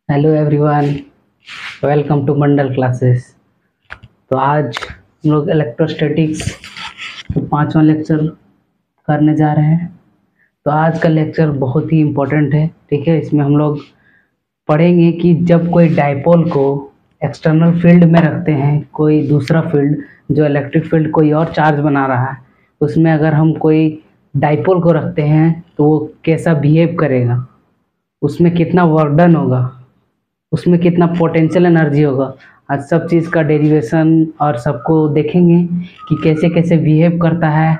Hello everyone, welcome to Mandal classes. तो आज हम लोग इलेक्ट्रोस्टैटिक्स के पांचवा लेक्चर करने जा रहे हैं। तो आज का लेक्चर बहुत ही इम्पोर्टेंट है, ठीक है। इसमें हम लोग पढ़ेंगे कि जब कोई डाइपोल को एक्सटर्नल फील्ड में रखते हैं, कोई दूसरा फील्ड जो इलेक्ट्रिक फील्ड कोई और चार्ज बना रहा है, उसमें अगर हम कोई डाइपोल को रखते हैं तो वो कैसा बिहेव करेगा, उसमें कितना वर्क डन होगा, उसमें कितना पोटेंशियल एनर्जी होगा। आज सब चीज़ का डेरिवेशन और सबको देखेंगे कि कैसे कैसे बिहेव करता है।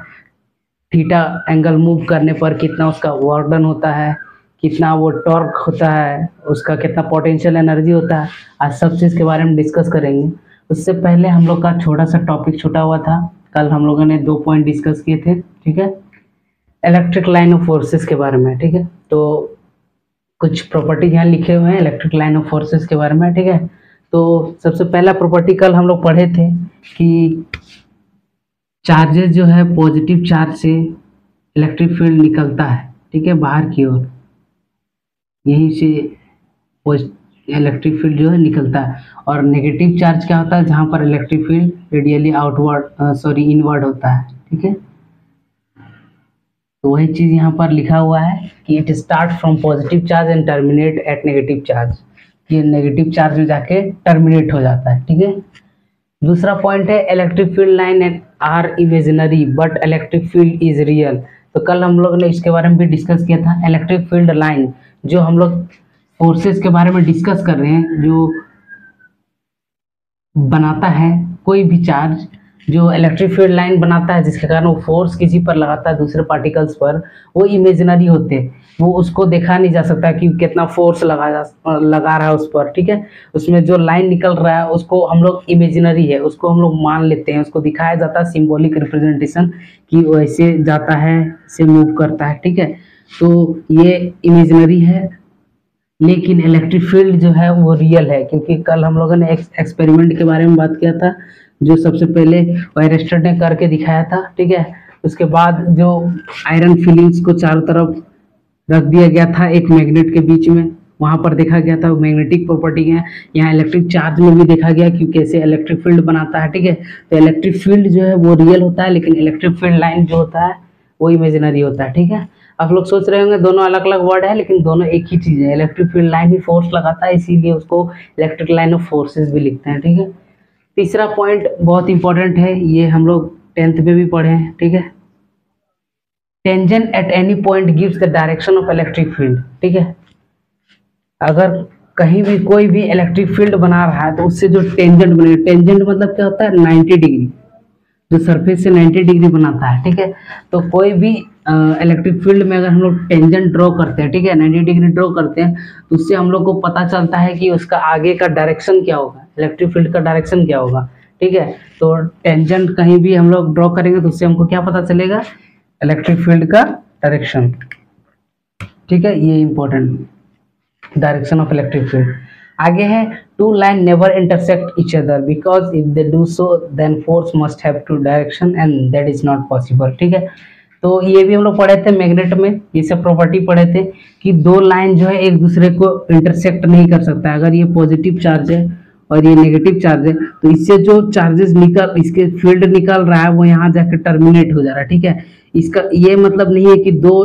थीटा एंगल मूव करने पर कितना उसका वर्क डन होता है, कितना वो टॉर्क होता है, उसका कितना पोटेंशियल एनर्जी होता है। आज सब चीज़ के बारे में डिस्कस करेंगे। उससे पहले हम लोग का छोटा सा टॉपिक छूटा हुआ था। कल हम लोगों ने 2 पॉइंट डिस्कस किए थे, ठीक है, इलेक्ट्रिक लाइन ऑफ फोर्सेस के बारे में, ठीक है। तो कुछ प्रॉपर्टी यहाँ लिखे हुए हैं इलेक्ट्रिक लाइन ऑफ फोर्सेस के बारे में, ठीक है। तो सबसे पहला प्रॉपर्टी कल हम लोग पढ़े थे कि चार्जेस जो है, पॉजिटिव चार्ज से इलेक्ट्रिक फील्ड निकलता है, ठीक है, बाहर की ओर, यहीं से इलेक्ट्रिक फील्ड जो है निकलता है। और नेगेटिव चार्ज क्या होता है, जहाँ पर इलेक्ट्रिक फील्ड रेडियली इनवर्ड होता है, ठीक है। तो वही चीज़ यहाँ पर लिखा हुआ है कि it start from positive charge and terminate at negative charge. ये नेगेटिव चार्ज में जाके टर्मिनेट हो जाता है, ठीक है। दूसरा पॉइंट है electric field line are imaginary but electric field is real. तो कल हम लोग ने इसके बारे में भी डिस्कस किया था। इलेक्ट्रिक फील्ड लाइन जो हम लोग फोर्सेस के बारे में डिस्कस कर रहे हैं, जो बनाता है कोई भी चार्ज, जो इलेक्ट्रिक फील्ड लाइन बनाता है जिसके कारण वो फोर्स किसी पर लगाता है, दूसरे पार्टिकल्स पर, वो इमेजिनरी होते हैं। वो उसको देखा नहीं जा सकता कि कितना फोर्स लगा रहा है उस पर, ठीक है। उसमें जो लाइन निकल रहा है उसको हम लोग इमेजिनरी है, उसको हम लोग मान लेते हैं, उसको दिखाया जाता है सिंबॉलिक रिप्रेजेंटेशन कि वो ऐसे जाता है, ऐसे मूव करता है, ठीक है। तो ये इमेजिनरी है, लेकिन इलेक्ट्रिक फील्ड जो है वो रियल है, क्योंकि कल हम लोगों ने एक्सपेरिमेंट के बारे में बात किया था, जो सबसे पहले वायरेस्टर ने करके दिखाया था, ठीक है। उसके बाद जो आयरन फिलिंग्स को चारों तरफ रख दिया गया था एक मैग्नेट के बीच में, वहां पर देखा गया था मैग्नेटिक प्रॉपर्टी है। यहाँ इलेक्ट्रिक चार्ज में भी देखा गया कि कैसे इलेक्ट्रिक फील्ड बनाता है, ठीक है। तो इलेक्ट्रिक फील्ड जो है वो रियल होता है, लेकिन इलेक्ट्रिक फील्ड लाइन जो होता है वो इमेजिनरी होता है, ठीक है। आप लोग सोच रहे होंगे दोनों अलग अलग वर्ड है, लेकिन दोनों एक ही चीज़ है। इलेक्ट्रिक फील्ड लाइन ही फोर्स लगाता है, इसीलिए उसको इलेक्ट्रिक लाइन ऑफ फोर्सेस भी लिखते हैं, ठीक है। तीसरा पॉइंट बहुत इंपॉर्टेंट है, ये हम लोग 10th में भी पढ़े हैं, ठीक है। Tangent at any point gives the direction of electric field, ठीक है। अगर कहीं भी कोई भी इलेक्ट्रिक फील्ड बना रहा है तो उससे जो टेंजेंट बनेगा, टेंजेंट मतलब क्या होता है, 90 डिग्री, जो सरफेस से 90 डिग्री बनाता है, ठीक है। तो कोई भी इलेक्ट्रिक फील्ड में अगर हम लोग टेंजेंट ड्रॉ करते हैं, ठीक है, 90 डिग्री ड्रॉ करते हैं, तो उससे हम लोग को पता चलता है कि उसका आगे का डायरेक्शन क्या होगा, इलेक्ट्रिक फील्ड का डायरेक्शन क्या होगा, ठीक है। तो टेंजेंट कहीं भी हम लोग ड्रॉ करेंगे तो उससे हमको क्या पता चलेगा, इलेक्ट्रिक फील्ड का डायरेक्शन, ठीक है। ये important, direction of electric field. आगे है two line never intersect each other because if they do so then force must have two direction and that is not possible, ठीक है। तो ये भी हम लोग पढ़े थे मैग्नेट में, ये सब प्रॉपर्टी पढ़े थे कि दो लाइन जो है एक दूसरे को इंटरसेक्ट नहीं कर सकता। अगर ये पॉजिटिव चार्ज है और ये नेगेटिव चार्ज है, तो इससे जो चार्जेस इसके फील्ड निकल रहा है वो यहाँ जाकर टर्मिनेट हो जा रहा है, ठीक है। इसका ये मतलब नहीं है कि दो,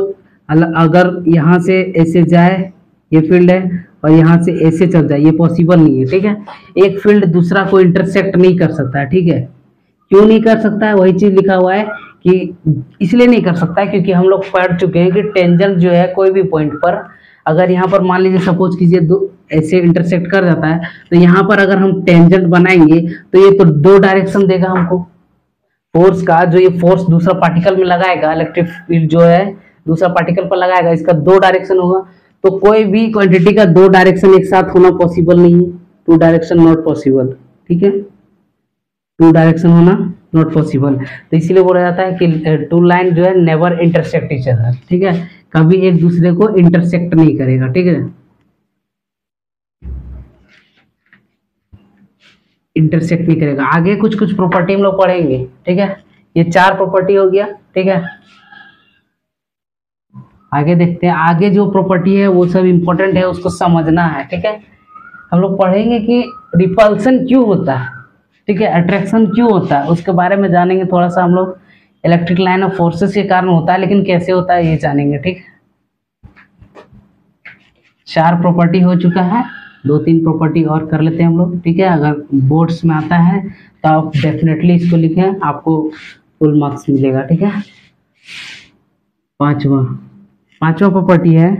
अगर यहाँ से ऐसे जाए ये फील्ड है और यहाँ से ऐसे चल जाए, ये पॉसिबल नहीं है, ठीक है। एक फील्ड दूसरा को इंटरसेक्ट नहीं कर सकता है, ठीक है। क्यों नहीं कर सकता है, वही चीज लिखा हुआ है कि इसलिए नहीं कर सकता है क्योंकि हम लोग पढ़ चुके हैं कि टेंजेंट जो है कोई भी पॉइंट पर, अगर यहाँ पर मान लीजिए सपोज कीजिए दो ऐसे इंटरसेक्ट कर जाता है, तो यहाँ पर अगर हम टेंजेंट बनाएंगे तो ये तो दो डायरेक्शन देगा हमको फोर्स का। जो ये फोर्स दूसरा पार्टिकल में लगाएगा, इलेक्ट्रिक फील्ड जो है दूसरा पार्टिकल पर लगाएगा, इसका दो डायरेक्शन होगा। तो कोई भी क्वांटिटी का दो डायरेक्शन एक साथ होना पॉसिबल नहीं है, टू डायरेक्शन नॉट पॉसिबल, ठीक है। टू डायरेक्शन होना नॉट पॉसिबल, तो इसीलिए बोला जाता है कि टू लाइन जो है नेवर इंटरसेक्ट ईच अदर, ठीक है, कभी एक दूसरे को इंटरसेक्ट नहीं करेगा, ठीक है, इंटरसेक्ट नहीं करेगा। आगे कुछ कुछ प्रॉपर्टी हम लोग पढ़ेंगे, ठीक है। ये 4 प्रॉपर्टी हो गया, ठीक है। आगे देखते हैं, आगे जो प्रॉपर्टी है वो सब इंपॉर्टेंट है, उसको समझना है, ठीक है। हम लोग पढ़ेंगे कि रिपल्सन क्यों होता है, ठीक है, अट्रैक्शन क्यों होता है, उसके बारे में जानेंगे थोड़ा सा हम लोग। इलेक्ट्रिक लाइन ऑफ फोर्सेस के कारण होता है, लेकिन कैसे होता है ये जानेंगे, ठीक। 4 प्रॉपर्टी हो चुका है, 2-3 प्रॉपर्टी और कर लेते हैं हम लोग, ठीक है। अगर बोर्ड्स में आता है तो आप डेफिनेटली इसको लिखें, आपको फुल मार्क्स मिलेगा, ठीक है। पांचवा प्रॉपर्टी है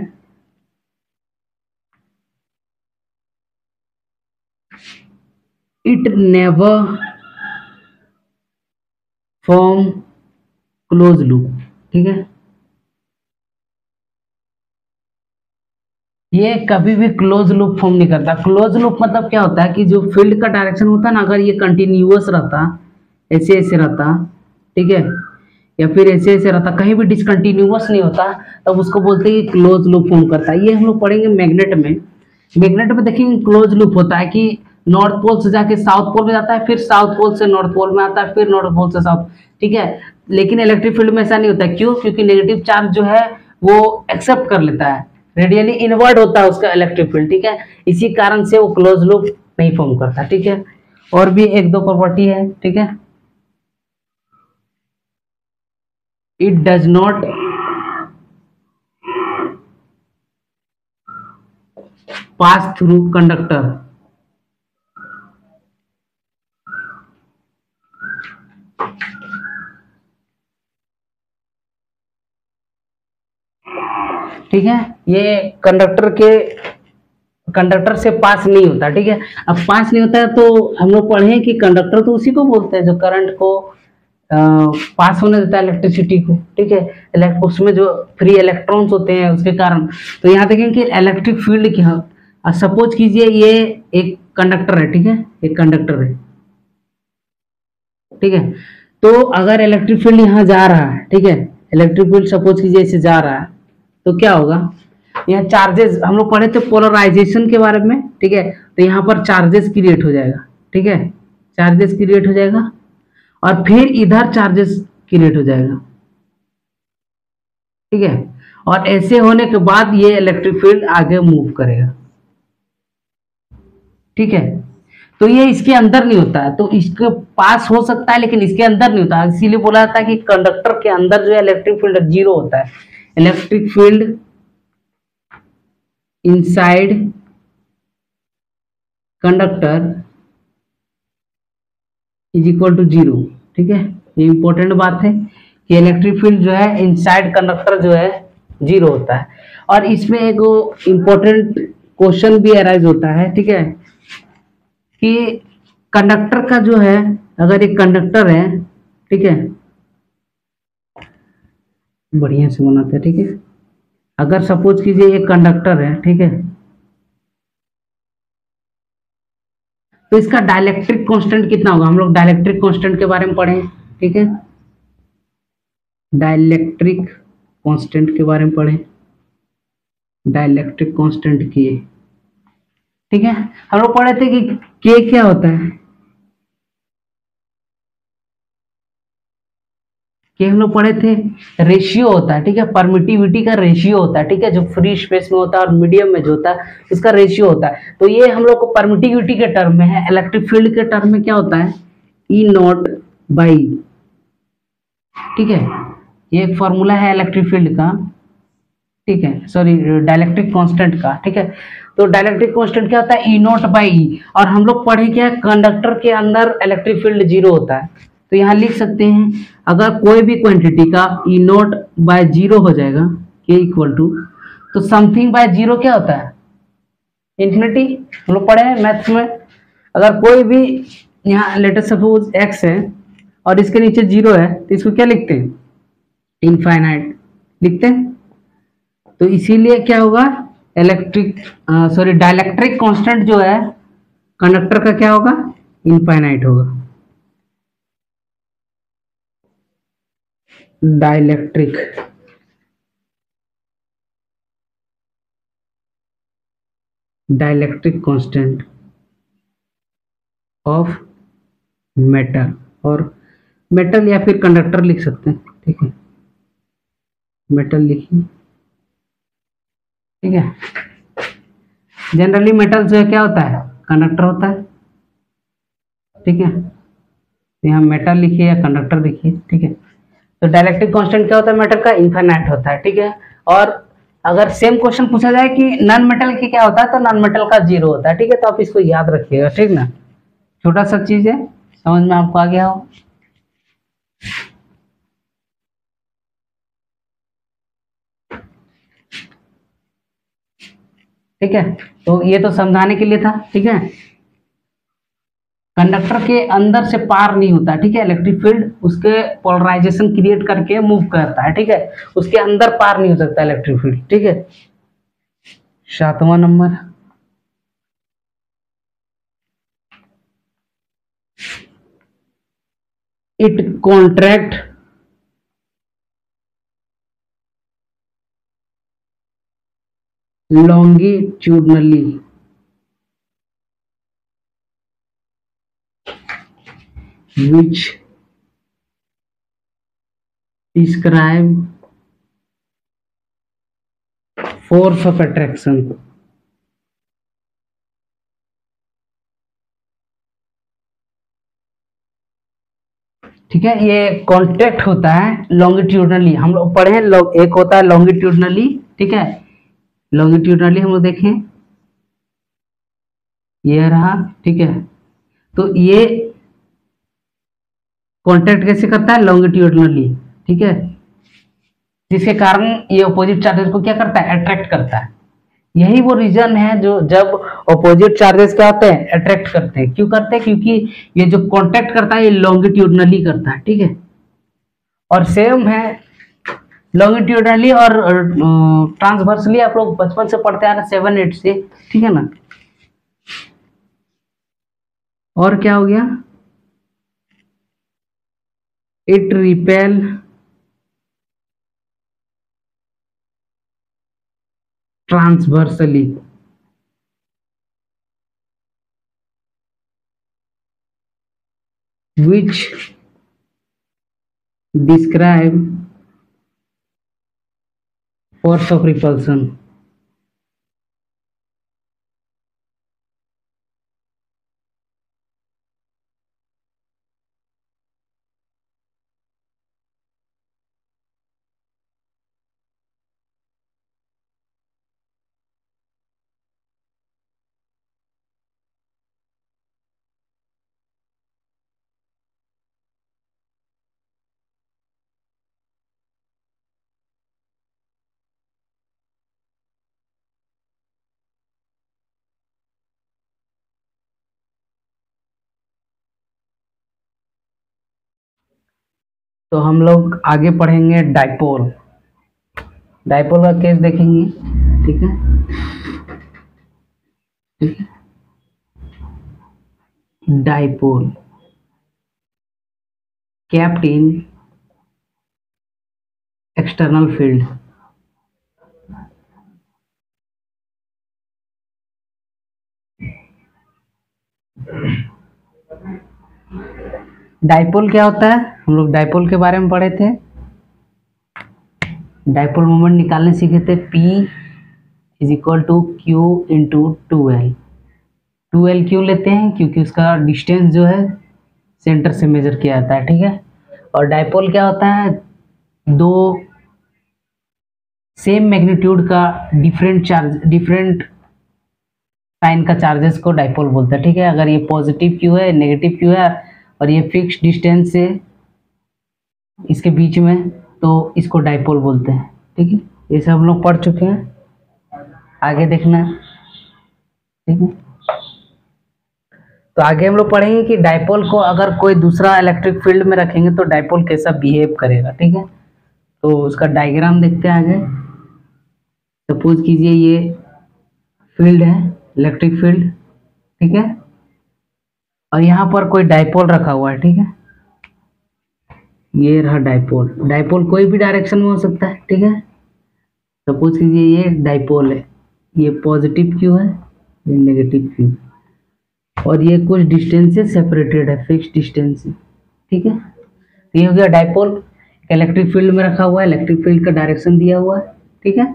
it never form close loop, ठीक है। ये कभी भी क्लोज लूप फॉर्म नहीं करता। क्लोज लूप मतलब क्या होता है कि जो फील्ड का डायरेक्शन होता है ना, अगर ये कंटिन्यूअस रहता, ऐसे ऐसे रहता, ठीक है, या फिर ऐसे ऐसे रहता, कहीं भी डिसकंटिन्यूअस नहीं होता, तब उसको बोलते हैं कि क्लोज लूप फॉर्म करता है। ये हम लोग पढ़ेंगे मैग्नेट में। मैग्नेट में देखेंगे क्लोज लूप होता है कि नॉर्थ पोल से जाके साउथ पोल में जाता है, फिर साउथ पोल से नॉर्थ पोल में आता है, फिर नॉर्थ पोल से साउथ, ठीक है। लेकिन इलेक्ट्रिक फील्ड में ऐसा नहीं होता। क्यों? क्योंकि नेगेटिव चार्ज जो है वो एक्सेप्ट कर लेता है, रेडियली इनवर्ट होता है उसका इलेक्ट्रिक फील्ड, ठीक है। इसी कारण से वो क्लोज लूप नहीं फॉर्म करता, ठीक है। और भी 1-2 प्रॉपर्टी है, ठीक है। It does not pass through conductor, ठीक है। ये कंडक्टर से पास नहीं होता, ठीक है। अब पास नहीं होता है तो हम लोग पढ़े कि कंडक्टर तो उसी को बोलते हैं जो करंट को पास होने देता है, इलेक्ट्रिसिटी को, ठीक है। उसमें जो फ्री इलेक्ट्रॉन्स होते हैं उसके कारण। तो यहाँ देखें कि इलेक्ट्रिक फील्ड क्या, सपोज कीजिए ये एक कंडक्टर है, ठीक है, एक कंडक्टर है, ठीक है। तो अगर इलेक्ट्रिक फील्ड यहाँ जा रहा है, ठीक है, इलेक्ट्रिक फील्ड सपोज कीजिए ऐसे जा रहा है, तो क्या होगा, यहाँ चार्जेस हम लोग पढ़े थे पोलराइजेशन के बारे में, ठीक है। तो यहाँ पर चार्जेस क्रिएट हो जाएगा, ठीक है, चार्जेस क्रिएट हो जाएगा, और फिर इधर चार्जेस क्रिएट हो जाएगा, ठीक है। और ऐसे होने के बाद ये इलेक्ट्रिक फील्ड आगे मूव करेगा, ठीक है। तो ये इसके अंदर नहीं होता है, तो इसके पास हो सकता है लेकिन इसके अंदर नहीं होता, इसीलिए बोला जाता है कि कंडक्टर के अंदर जो है इलेक्ट्रिक फील्ड 0 होता है। Electric field inside conductor is equal to 0, ठीक है। ये इंपॉर्टेंट बात है कि इलेक्ट्रिक फील्ड जो है इनसाइड कंडक्टर जो है 0 होता है। और इसमें एक इंपॉर्टेंट क्वेश्चन भी अराइज होता है, ठीक है, कि कंडक्टर का जो है, अगर एक कंडक्टर है, ठीक है, बढ़िया से बनाते हैं, ठीक है। अगर सपोज कीजिए एक कंडक्टर है, ठीक है, तो इसका डाइलेक्ट्रिक कांस्टेंट कितना होगा, हम लोग डाइलेक्ट्रिक कांस्टेंट के बारे में पढ़े, ठीक है, डाइलेक्ट्रिक कांस्टेंट के बारे में पढ़े, डाइलेक्ट्रिक कांस्टेंट के, ठीक है। हम लोग पढ़े थे कि के क्या होता है, कि हम लोग पढ़े थे रेशियो होता है, ठीक है, परमिटिविटी का रेशियो होता है, ठीक है, जो फ्री स्पेस में होता है और मीडियम में जो होता है इसका रेशियो होता है। तो ये हम लोग को परमिटिविटी के टर्म में है। इलेक्ट्रिक फील्ड के टर्म में क्या होता है, ई नॉट बाई, ठीक है, ये एक फॉर्मूला है इलेक्ट्रिक फील्ड का, ठीक है, सॉरी डाइलेक्ट्रिक कांस्टेंट का, ठीक है। तो डाइलेक्ट्रिक कांस्टेंट क्या होता है, ई नॉट बाई ई। और हम लोग पढ़े क्या, कंडक्टर के अंदर इलेक्ट्रिक फील्ड 0 होता है। तो यहाँ लिख सकते हैं, अगर कोई भी क्वांटिटी का ई नॉट बाय 0 हो जाएगा, के इक्वल टू, तो समथिंग बाय 0 क्या होता है, इंफिनिटी। हम लोग पढ़े हैं मैथ्स में, अगर कोई भी यहाँ लेटेस्ट सपोज एक्स है और इसके नीचे 0 है, तो इसको क्या लिखते हैं, इनफाइनाइट लिखते हैं। तो इसीलिए क्या होगा, डाइलेक्ट्रिक कांस्टेंट जो है कंडक्टर का क्या होगा, इनफाइनाइट होगा। डाइलेक्ट्रिक कांस्टेंट ऑफ मेटल, और मेटल या फिर कंडक्टर लिख सकते हैं, ठीक है, मेटल लिखिए, ठीक है। जनरली मेटल जो है क्या होता है, कंडक्टर होता है, ठीक है। तो यहाँ मेटल लिखिए या कंडक्टर लिखिए, ठीक है। तो डाइलेक्ट्रिक कांस्टेंट क्या होता है मेटल का, इनफाइनाइट होता है, ठीक है। और अगर सेम क्वेश्चन पूछा जाए कि नॉन मेटल की क्या होता है, तो नॉन मेटल का 0 होता है, ठीक है। तो आप इसको याद रखिएगा, ठीक ना, छोटा सा चीज है, समझ में आपको आ गया हो। ठीक है, तो ये तो समझाने के लिए था, ठीक है। कंडक्टर के अंदर से पार नहीं होता, ठीक है। इलेक्ट्रिक फील्ड उसके पोलराइजेशन क्रिएट करके मूव करता है, ठीक है। उसके अंदर पार नहीं हो सकता इलेक्ट्रिक फील्ड, ठीक है। 7वां number, it contract longitudinally which describe force of attraction। ठीक है, ये कॉन्ट्रैक्ट होता है लॉन्गिट्यूडनली, हम लोग पढ़े हैं, एक होता है लॉन्गिट्यूडनली, ठीक है। लॉन्गिट्यूडनली हम लोग देखें, ये रहा, ठीक है। तो ये कॉन्ट्रैक्ट कैसे करता है, लॉन्गिट्यूडनली, ठीक है, जिसके कारण ये अपोजिट चार्जेस को क्या करता है, अट्रैक्ट करता है। यही वो रीजन है जो जब अपोजिट चार्जेस क्या होते हैं, अट्रैक्ट करते हैं। क्यों करते हैं, क्योंकि ये जो कॉन्टैक्ट करता है ये लॉन्गिट्यूडनली करता है, ठीक है। और सेम है लॉन्गिट्यूडनली और ट्रांसवर्सली, आप लोग बचपन से पढ़ते आ रहे 7-8 से, ठीक है ना। और क्या हो गया, it repel transversely which describe force of repulsion। तो हम लोग आगे पढ़ेंगे डाइपोल, डाइपोल का केस देखेंगे, ठीक है, ठीक है। Dipole kept in external field। Dipole क्या होता है, हम लोग डाइपोल के बारे में पढ़े थे, डाइपोल मोमेंट निकालने सीखे थे, P is equal to Q into 2L। 2L क्यों लेते हैं, क्योंकि उसका डिस्टेंस जो है सेंटर से मेजर किया जाता है, ठीक है। और डाइपोल क्या होता है, दो सेम मैग्नीट्यूड का डिफरेंट साइन का चार्जेस को डाइपोल बोलते हैं, ठीक है। अगर ये पॉजिटिव क्यू है, नेगेटिव क्यू है, और ये फिक्स डिस्टेंस से इसके बीच में, तो इसको डाइपोल बोलते हैं, ठीक है। ये सब हम लोग पढ़ चुके हैं, आगे देखना है, ठीक है। तो आगे हम लोग पढ़ेंगे कि डाइपोल को अगर कोई दूसरा इलेक्ट्रिक फील्ड में रखेंगे तो डाइपोल कैसा बिहेव करेगा, ठीक है। तो उसका डायग्राम देखते हैं आगे। सपोज कीजिए ये फील्ड है, इलेक्ट्रिक फील्ड, ठीक है, और यहाँ पर कोई डाइपोल रखा हुआ है, ठीक है। ये रहा डाइपोल, डाइपोल कोई भी डायरेक्शन में हो सकता है, ठीक है। सपोज कीजिए ये डाइपोल है, ये पॉजिटिव क्यू है, ये नेगेटिव क्यू, और ये कुछ डिस्टेंस से सेपरेटेड है, फिक्स डिस्टेंस से, ठीक है। तो ये हो गया डाइपोल, इलेक्ट्रिक फील्ड में रखा हुआ है, इलेक्ट्रिक फील्ड का डायरेक्शन दिया हुआ है, ठीक है।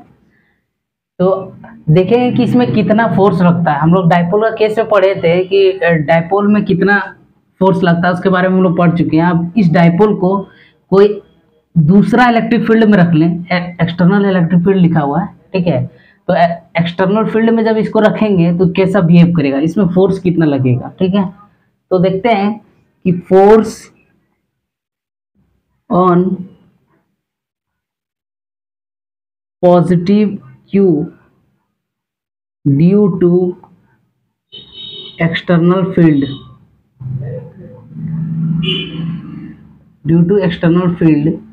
तो देखेंगे कि इसमें कितना फोर्स लगता है। हम लोग डाइपोल का केस में पढ़े थे कि डाइपोल में कितना फोर्स लगता है, उसके बारे में हम लोग पढ़ चुके हैं। अब इस डाइपोल को कोई दूसरा इलेक्ट्रिक फील्ड में रख लें, एक्सटर्नल इलेक्ट्रिक फील्ड लिखा हुआ है, ठीक है। तो एक्सटर्नल फील्ड में जब इसको रखेंगे तो कैसा बिहेव करेगा, इसमें फोर्स कितना लगेगा, ठीक है। तो देखते हैं कि force on positive Q due to external field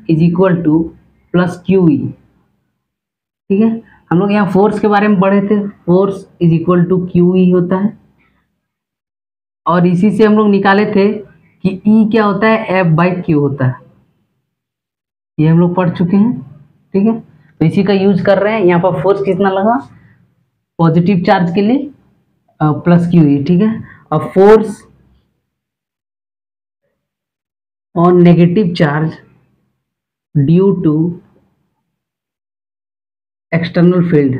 is equal to plus Q E, ठीक है। हम लोग यहाँ फोर्स के बारे में पढ़े थे, force is equal to Q E होता है, और इसी से हम लोग निकाले थे कि ई क्या होता है, एफ बाई क्यू होता है। ये हम लोग पढ़ चुके हैं, ठीक है। तो इसी का यूज कर रहे हैं। यहाँ पर फोर्स कितना लगा पॉजिटिव चार्ज के लिए, प्लस क्यू ई, ठीक है। अब force on negative charge due to external field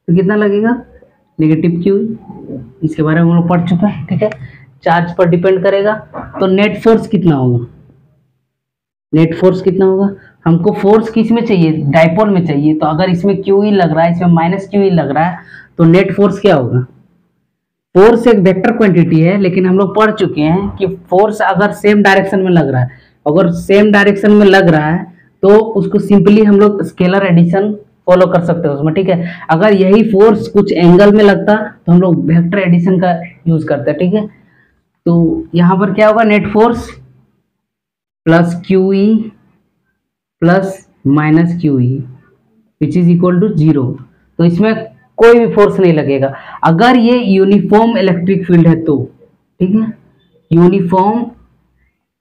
तो कितना लगेगा, नेगेटिव क्यू। इसके बारे में हम लोग पढ़ चुके हैं, ठीक है। चार्ज पर डिपेंड करेगा। तो नेट फोर्स कितना होगा, हमको फोर्स किस में चाहिए, डाइपोल में चाहिए। तो अगर इसमें क्यू ई लग रहा है, इसमें माइनस क्यू ई लग रहा है, तो नेट फोर्स क्या होगा। फोर्स एक वेक्टर क्वांटिटी है, लेकिन हम लोग पढ़ चुके हैं कि फोर्स अगर सेम डायरेक्शन में लग रहा है, तो उसको सिंपली हम लोग स्केलर एडिशन फॉलो कर सकते हैं उसमें, ठीक है। अगर यही फोर्स कुछ एंगल में लगता तो हम लोग वेक्टर एडिशन का यूज करते हैं, ठीक है। तो यहाँ पर क्या होगा, net force plus Q E plus minus Q E which is equal to 0। तो इसमें कोई भी फोर्स नहीं लगेगा अगर ये यूनिफॉर्म इलेक्ट्रिक फील्ड है तो, ठीक है। यूनिफॉर्म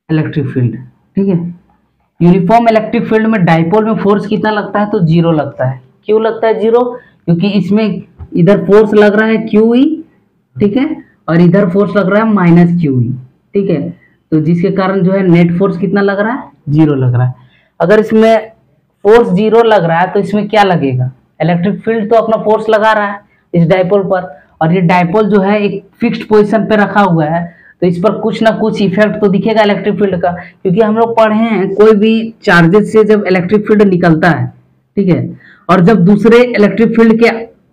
इलेक्ट्रिक फील्ड, ठीक है। यूनिफॉर्म इलेक्ट्रिक फील्ड में डाइपोल में फोर्स कितना लगता है, तो 0 लगता है। क्यों लगता है 0, क्योंकि इसमें इधर फोर्स लग रहा है क्यू ई, ठीक है, और इधर फोर्स लग रहा है माइनस क्यू ई, ठीक है। तो जिसके कारण जो है नेट फोर्स कितना लग रहा है, 0 लग रहा है। अगर इसमें फोर्स 0 लग रहा है तो इसमें क्या लगेगा, इलेक्ट्रिक फील्ड तो अपना फोर्स लगा रहा है इस डाइपोल पर, और ये डाइपोल जो है एक फिक्स्ड पोजीशन पे रखा हुआ है, तो इस पर कुछ ना कुछ इफेक्ट तो दिखेगा इलेक्ट्रिक फील्ड का। क्योंकि हम लोग पढ़े हैं कोई भी चार्जेस से जब इलेक्ट्रिक फील्ड निकलता है, ठीक है, और जब दूसरे इलेक्ट्रिक फील्ड के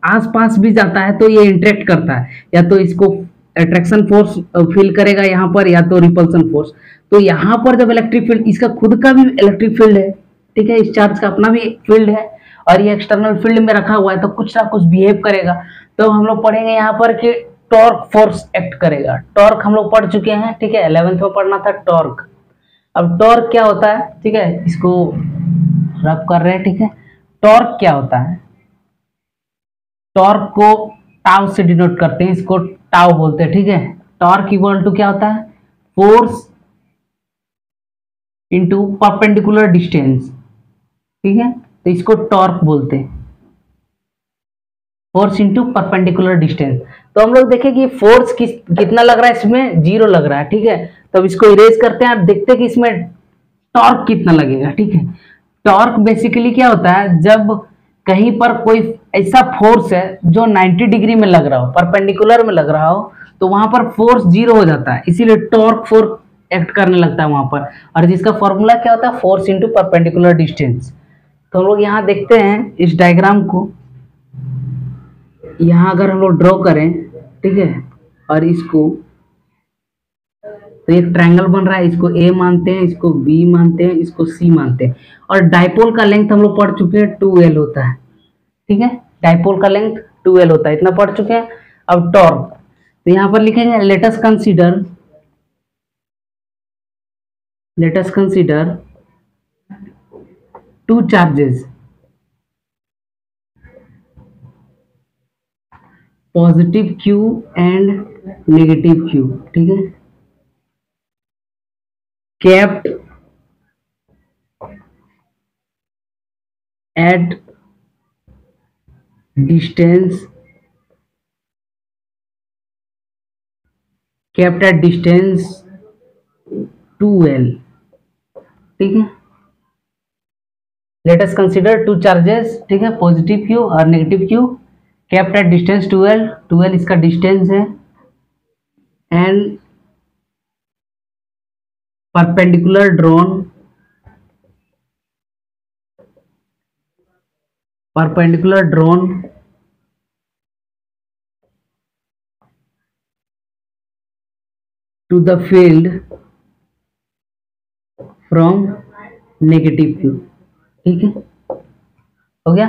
आसपास भी जाता है तो ये इंटरेक्ट करता है, या तो इसको अट्रैक्शन फोर्स फील करेगा यहाँ पर, या तो रिपल्सन फोर्स। तो यहाँ पर जब इलेक्ट्रिक फील्ड, इसका खुद का भी इलेक्ट्रिक फील्ड है, ठीक है, इस चार्ज का अपना भी फील्ड है, और ये एक्सटर्नल फील्ड में रखा हुआ है, तो कुछ ना कुछ बिहेव करेगा। तो हम लोग पढ़ेंगे यहाँ पर कि टॉर्क फोर्स एक्ट करेगा। टॉर्क हम लोग पढ़ चुके हैं, ठीक है, 11th में पढ़ना था टॉर्क। अब टॉर्क क्या होता है, ठीक है, इसको रब कर रहे हैं, ठीक है। टॉर्क क्या होता है, टॉर्क को टाउ से डिनोट करते हैं, इसको टाउ बोलते हैं, ठीक है। टॉर्क इक्वल टू क्या होता है, फोर्स इंटू परपेंडिकुलर डिस्टेंस, ठीक है। तो इसको टॉर्क बोलते हैं, फोर्स इंटू परपेंडिकुलर डिस्टेंस। तो हम लोग देखें कि फोर्स कितना लग रहा है, इसमें 0 लग रहा है, ठीक है। तो अब इसको इरेज करते हैं, आप देखते हैं कि इसमें टॉर्क कितना लगेगा, ठीक है। टॉर्क बेसिकली क्या होता है, जब कहीं पर कोई ऐसा फोर्स है जो 90 डिग्री में लग रहा हो, परपेंडिकुलर में लग रहा हो, तो वहां पर फोर्स 0 हो जाता है, इसीलिए टॉर्क फोर्स एक्ट करने लगता है वहां पर। और जिसका फॉर्मूला क्या होता है, फोर्स इंटू परपेंडिकुलर डिस्टेंस। तो हम लोग यहाँ देखते हैं इस डायग्राम को, यहाँ अगर हम लोग ड्रॉ करें, ठीक है, और इसको, तो एक ट्रायंगल बन रहा है, इसको ए मानते हैं, इसको बी मानते हैं, इसको सी मानते हैं। और डाइपोल का लेंथ हम लोग पढ़ चुके हैं 2L होता है, ठीक है। डाइपोल का लेंथ 2L होता है, इतना पढ़ चुके हैं। अब टॉर्क, तो यहाँ पर लिखेंगे let us consider two charges, positive Q and negative Q, ठीक है, kept at distance 2L, ठीक है। Let us consider two charges, ठीक है, पॉजिटिव क्यू और negative Q, kept at distance 12, 12 इसका डिस्टेंस है, and perpendicular drawn to the field from negative Q. ठीक है, हो गया,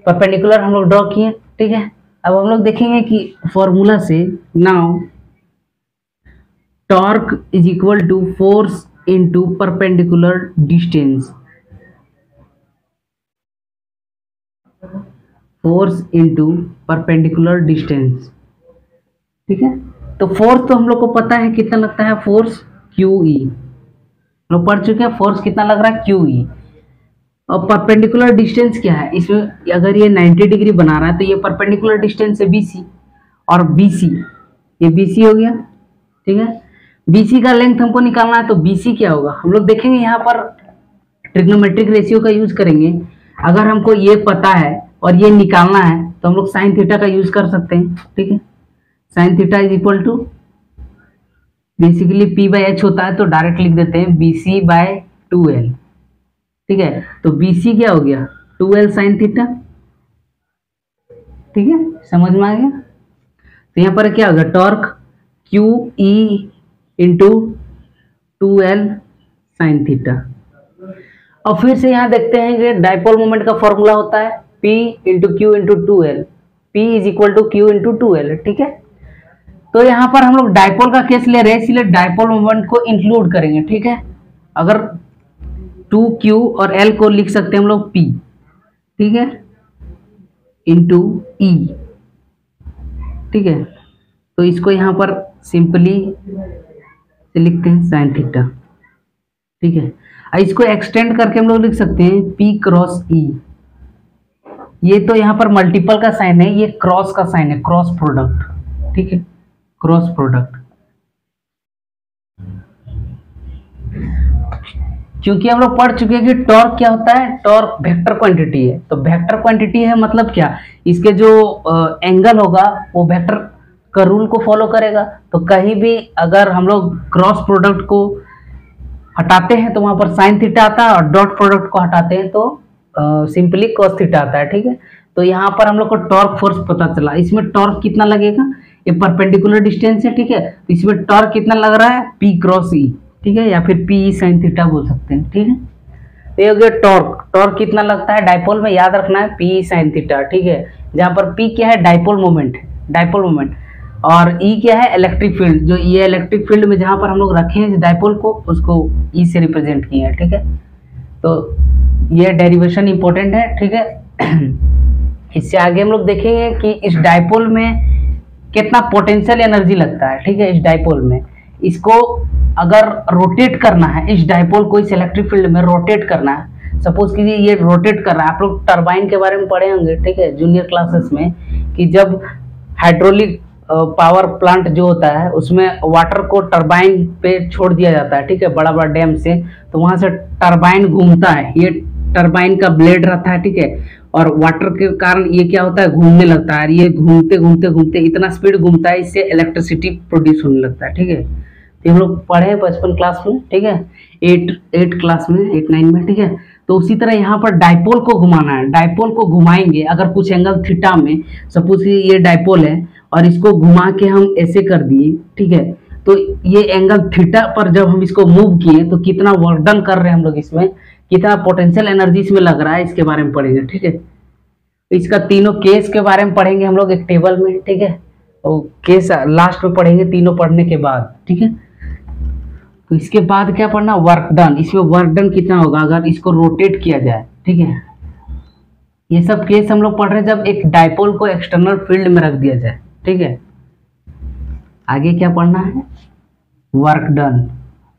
परपेंडिकुलर हम लोग ड्रॉ किए। ठीक है, अब हम लोग देखेंगे कि फॉर्मूला से, now torque is equal to force into perpendicular distance, force into perpendicular distance. ठीक है, तो फोर्स तो हम लोग को पता है कितना लगता है, फोर्स क्यू ई, लोग पढ़ चुके हैं, फोर्स कितना लग रहा है, क्यू ई। और परपेंडिकुलर डिस्टेंस क्या है इसमें, अगर ये 90 डिग्री बना रहा है तो ये परपेंडिकुलर डिस्टेंस है बीसी, और बीसी, ये बीसी हो गया। ठीक है, बीसी का लेंथ हमको निकालना है, तो बीसी क्या होगा हम लोग देखेंगे, यहाँ पर ट्रिग्नोमेट्रिक रेशियो का यूज करेंगे। अगर हमको ये पता है और ये निकालना है तो हम लोग साइन थीटा का यूज कर सकते हैं। ठीक है, sine theta is equal to, basically P by H होता है तो डायरेक्ट लिख देते हैं बी सी बाय 2l। ठीक है, तो बी सी क्या हो गया, 2l साइन थीटा। ठीक है, समझ में आ गया। तो यहाँ पर क्या होगा, torque Q E into 2l sine theta. और फिर से यहाँ देखते हैं कि डाइपोल मोमेंट का फॉर्मूला होता है P into Q into 2l, P is equal to Q into 2l। ठीक है, तो यहाँ पर हम लोग डाइपोल का केस ले रहे हैं, इसलिए डाइपोल मोमेंट को इंक्लूड करेंगे। ठीक है, अगर 2q और l को लिख सकते हैं हम लोग P, ठीक है, इंटू E। ठीक है, तो इसको यहाँ पर सिंपली से लिखते हैं साइन थीटा। ठीक है, इसको एक्सटेंड करके हम लोग लिख सकते हैं P क्रॉस E। ये तो यहाँ पर मल्टीपल का साइन है, ये क्रॉस का साइन है, क्रॉस प्रोडक्ट। ठीक है, क्रॉस प्रोडक्ट, क्योंकि हम लोग पढ़ चुके हैं कि टॉर्क क्या होता है, टॉर्क वेक्टर क्वांटिटी है। तो वेक्टर क्वांटिटी है मतलब क्या, इसके जो एंगल होगा वो वेक्टर का रूल को फॉलो करेगा। तो कहीं भी अगर हम लोग क्रॉस प्रोडक्ट को हटाते हैं तो वहां पर साइन थीटा आता है, और डॉट प्रोडक्ट को हटाते हैं तो सिंपली कॉस थीटा आता है। ठीक है, तो यहाँ पर हम लोग को टॉर्क फोर्स पता चला। इसमें टॉर्क कितना लगेगा, ये परपेंडिकुलर डिस्टेंस है। ठीक है, तो इसमें टॉर्क कितना लग रहा है, P क्रॉस E। ठीक है, या फिर P साइन थीटा बोल सकते हैं। ठीक है, तो ये हो गया टॉर्क। टॉर्क कितना लगता है डाइपोल में, याद रखना है P साइन थीटा। ठीक है, जहाँ पर P क्या है, डाइपोल मोमेंट, डाइपोल मोमेंट, और E क्या है, इलेक्ट्रिक फील्ड। जो ये इलेक्ट्रिक फील्ड में जहाँ पर हम लोग रखे हैं डाइपोल को, उसको E से रिप्रेजेंट किए हैं। ठीक है, तो ये डेरिवेशन इंपॉर्टेंट है। ठीक है, इससे आगे हम लोग देखेंगे कि इस डाइपोल में कितना पोटेंशियल एनर्जी लगता है। ठीक है, इस डाइपोल में इसको अगर रोटेट करना है, इस डाइपोल को इस इलेक्ट्रिक फील्ड में रोटेट करना है, सपोज कीजिए ये रोटेट कर रहा है। आप लोग टरबाइन के बारे में पढ़े होंगे, ठीक है, जूनियर क्लासेस में, कि जब हाइड्रोलिक पावर प्लांट जो होता है उसमें वाटर को टरबाइन पे छोड़ दिया जाता है। ठीक है, बड़ा बड़ा डैम से, तो वहां से टरबाइन घूमता है, ये टरबाइन का ब्लेड रहता है। ठीक है, और वाटर के कारण ये क्या होता है, घूमने लगता है। ये घूमते घूमते घूमते इतना स्पीड घूमता है, इससे इलेक्ट्रिसिटी प्रोड्यूस होने लगता है। ठीक है, तो हम लोग पढ़े हैं बचपन क्लास में। ठीक है, 8 क्लास में, 8-9 में। ठीक है, तो उसी तरह यहाँ पर डाइपोल को घुमाना है। डाइपोल को घुमाएंगे अगर कुछ एंगल थीटा में, सपोज ये डाइपोल है और इसको घुमा के हम ऐसे कर दिए। ठीक है, तो ये एंगल थीटा पर जब हम इसको मूव किए तो कितना वर्क डन कर रहे हैं हम लोग, इसमें कितना पोटेंशियल एनर्जी इसमें लग रहा है, इसके बारे में पढ़ेंगे। ठीक है, तो इसका तीनों केस के बारे में पढ़ेंगे हम लोग एक टेबल में। ठीक है, और केस लास्ट में पढ़ेंगे तीनों पढ़ने के बाद। ठीक है, तो इसके बाद क्या पढ़ना, वर्क डन। इसमें वर्क डन कितना होगा अगर इसको रोटेट किया जाए। ठीक है, ये सब केस हम लोग पढ़ रहे हैं जब एक डाइपोल को एक्सटर्नल फील्ड में रख दिया जाए। ठीक है, आगे क्या पढ़ना है, वर्क डन।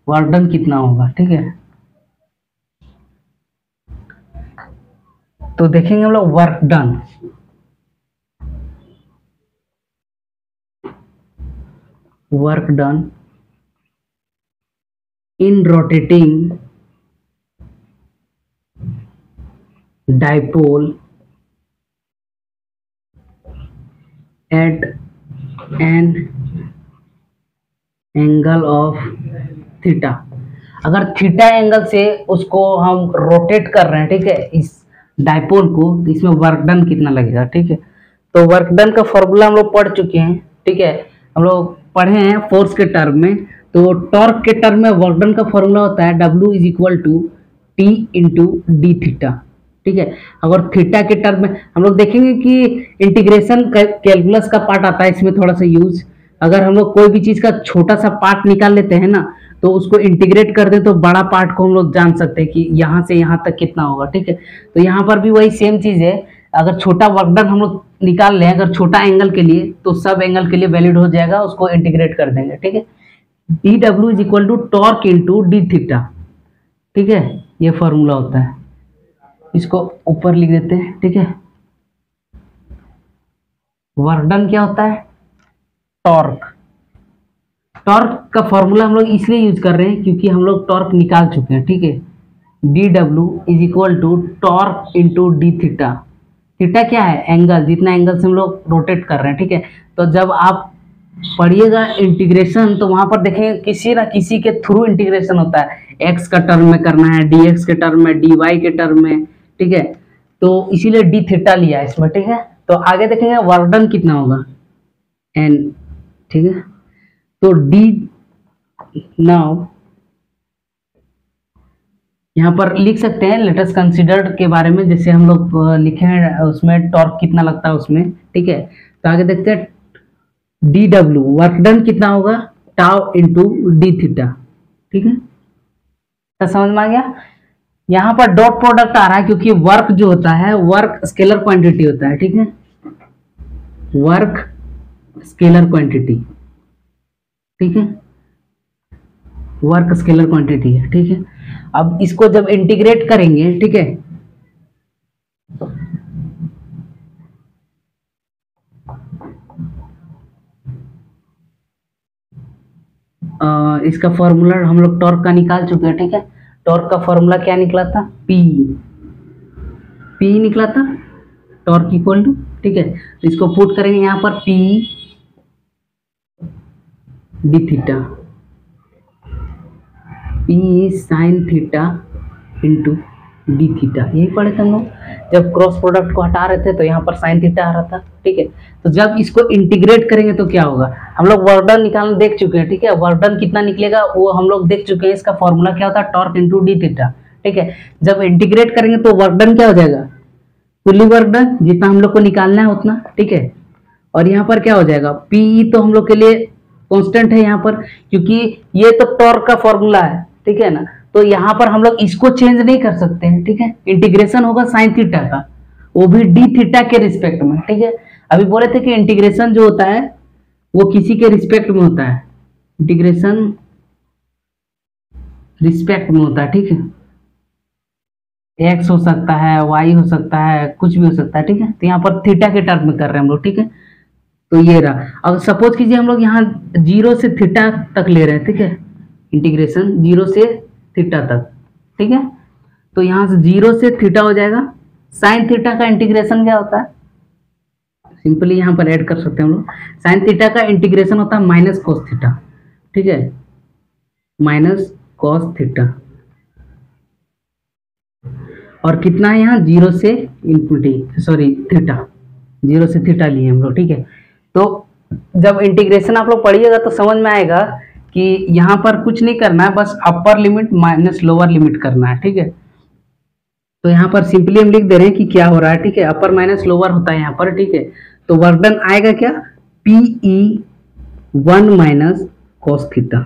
वर्क डन कितना होगा। ठीक है, तो देखेंगे हम लोग work done. Work done in rotating dipole at an angle of theta. अगर थीटा एंगल से उसको हम रोटेट कर रहे हैं, ठीक है, इस डाइपोल को, तो इसमें वर्क डन कितना लगेगा, ठीक है। तो वर्क डन का फॉर्मूला हम लोग पढ़ चुके हैं, ठीक है, हम लोग पढ़े हैं फोर्स के टर्म में। तो टॉर्क के टर्म में वर्क डन का फॉर्मूला होता है W is equal to T into D theta, ठीक है। अगर थीटा के टर्म में हम लोग देखेंगे कि इंटीग्रेशन कैलकुलस का पार्ट आता है इसमें थोड़ा सा यूज। अगर हम लोग कोई भी चीज का छोटा सा पार्ट निकाल लेते हैं ना, तो उसको इंटीग्रेट कर दें तो बड़ा पार्ट को हम लोग जान सकते हैं कि यहाँ से यहाँ तक कितना होगा, ठीक है। तो यहाँ पर भी वही सेम चीज है। अगर छोटा वर्क डन हम लोग निकाल लें अगर छोटा एंगल के लिए, तो सब एंगल के लिए वैलिड हो जाएगा, उसको इंटीग्रेट कर देंगे, ठीक है। D W is equal to torque into D theta, ठीक है, ये फॉर्मूला होता है। इसको ऊपर लिख देते हैं, ठीक है। वर्क डन क्या होता है? टॉर्क। टॉर्क का फॉर्मूला हम लोग इसलिए यूज कर रहे हैं क्योंकि हम लोग टॉर्क निकाल चुके हैं, ठीक है। D W is equal to torque into D theta. थीटा क्या है? एंगल, जितना एंगल से हम लोग रोटेट कर रहे हैं, ठीक है। तो जब आप पढ़िएगा इंटीग्रेशन तो वहां पर देखेंगे किसी ना किसी के थ्रू इंटीग्रेशन होता है। एक्स का टर्म में करना है, डी एक्स के टर्म में, डी वाई के टर्म में, ठीक है। तो इसीलिए डी थीटा लिया है इसमें, ठीक है। तो आगे देखेंगे वर्क डन कितना होगा, एन, ठीक है। तो डी नाउ यहाँ पर लिख सकते हैं लेट अस कंसीडर के बारे में, जैसे हम लोग लिखे हैं उसमें टॉर्क कितना लगता है उसमें, ठीक है। तो आगे देखते हैं डी डब्ल्यू वर्क डन कितना होगा, टाउ इंटू डी थीटा, ठीक है। तो समझ में आ गया। यहाँ पर डॉट प्रोडक्ट आ रहा है क्योंकि वर्क जो होता है वर्क स्केलर क्वांटिटी होता है, ठीक है। वर्क स्केलर क्वांटिटी, ठीक है, वर्क स्केलर क्वांटिटी है, ठीक है। अब इसको जब इंटीग्रेट करेंगे, ठीक है, इसका फॉर्मूला हम लोग टॉर्क का निकाल चुके हैं, ठीक है। टॉर्क का फॉर्मूला क्या निकला था? पी निकला था, टॉर्क इक्वल टू, ठीक है। तो इसको पुट करेंगे यहाँ पर P D theta, P sine theta into D theta, यही पढ़े थे हम लोग जब क्रॉस प्रोडक्ट को हटा रहे थे, तो यहाँ पर साइन थीटा आ रहा था, ठीक है। तो जब इसको इंटीग्रेट करेंगे तो क्या होगा, हम लोग वर्क डन निकालना देख चुके हैं, ठीक है। वर्क डन कितना निकलेगा वो हम लोग देख चुके हैं, इसका फॉर्मूला क्या होता है, टॉर्क इंटू डी थीटा, ठीक है। जब इंटीग्रेट करेंगे तो वर्क डन क्या हो जाएगा, फुली वर्क डन, जितना हम लोग को निकालना है उतना, ठीक है। और यहाँ पर क्या हो जाएगा, पी तो हम लोग के लिए कांस्टेंट है यहाँ पर, क्योंकि ये तो टॉर्क का फॉर्मूला है, ठीक है ना। तो यहाँ पर हम लोग इसको चेंज नहीं कर सकते हैं, ठीक है। इंटीग्रेशन होगा साइन थीटा का, वो भी डी थीटा के रिस्पेक्ट में, ठीक है। अभी बोले थे कि इंटीग्रेशन जो होता है वो किसी के रिस्पेक्ट में होता है, इंटीग्रेशन रिस्पेक्ट में होता है, ठीक है। एक्स हो सकता है, वाई हो सकता है, कुछ भी हो सकता है, ठीक है। तो यहाँ पर थीटा के टर्म में कर रहे हैं हम लोग, ठीक है। तो ये रहा। अब सपोज कीजिए हम लोग यहाँ 0 से थीटा तक ले रहे हैं, ठीक है, इंटीग्रेशन 0 से थीटा तक, ठीक है। तो यहाँ से 0 से थीटा हो जाएगा। साइन थीटा का इंटीग्रेशन क्या होता है, सिंपली यहाँ पर ऐड कर सकते हैं हम लोग। साइन थीटा का इंटीग्रेशन होता है माइनस कॉस थीटा, ठीक है, माइनस कॉस थीटा। और कितना है यहाँ 0 से इन्फिनिटी, सॉरी थीटा, 0 से थीटा लिए हम लोग, ठीक है। तो जब इंटीग्रेशन आप लोग पढ़िएगा तो समझ में आएगा कि यहाँ पर कुछ नहीं करना है, बस upper limit minus lower limit करना है, ठीक है। तो यहाँ पर सिंपली हम लिख दे रहे हैं कि क्या हो रहा है, ठीक है, अपर माइनस लोअर होता है यहाँ पर, ठीक है। तो वर्क डन आएगा क्या, पीई 1 माइनस कॉस थीटा,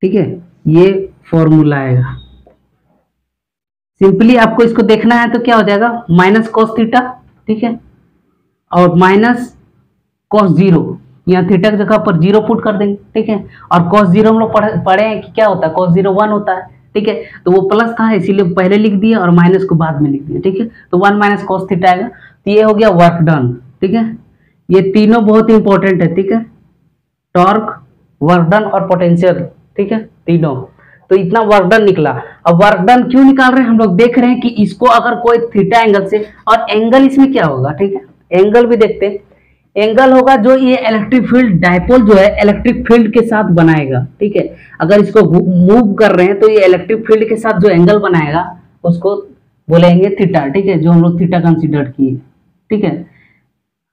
ठीक है, ये फॉर्मूला आएगा। सिंपली आपको इसको देखना है तो क्या हो जाएगा, माइनस कॉस थीटा, ठीक है, और माइनस कॉस 0, यहाँ थीटा की जगह पर 0 पुट कर देंगे, ठीक है। और कॉस 0 हम लोग पढ़े हैं कि क्या होता है, कॉस 0 1 होता है, ठीक है। तो वो प्लस था इसीलिए पहले लिख दिया और माइनस को बाद में लिख दिया, ठीक है। तो 1 माइनस कॉस थीटा आएगा। तो ये हो गया वर्क डन, ठीक है। ये तीनों बहुत इंपॉर्टेंट है, ठीक है, टॉर्क, वर्क डन और पोटेंशियल, ठीक है, तीनों। तो इतना वर्क डन निकला। अब वर्क डन क्यों निकाल रहे हैं, हम लोग देख रहे हैं कि इसको अगर कोई थीटा एंगल से, और एंगल इसमें क्या होगा, ठीक है एंगल भी देखते हैं। एंगल होगा जो ये इलेक्ट्रिक फील्ड डायपोल जो है इलेक्ट्रिक फील्ड के साथ बनाएगा, ठीक है। अगर इसको मूव कर रहे हैं तो ये इलेक्ट्रिक फील्ड के साथ जो एंगल बनाएगा उसको बोलेंगे थीटा, ठीक है, जो हम लोग थीटा कंसीडर किए, ठीक है।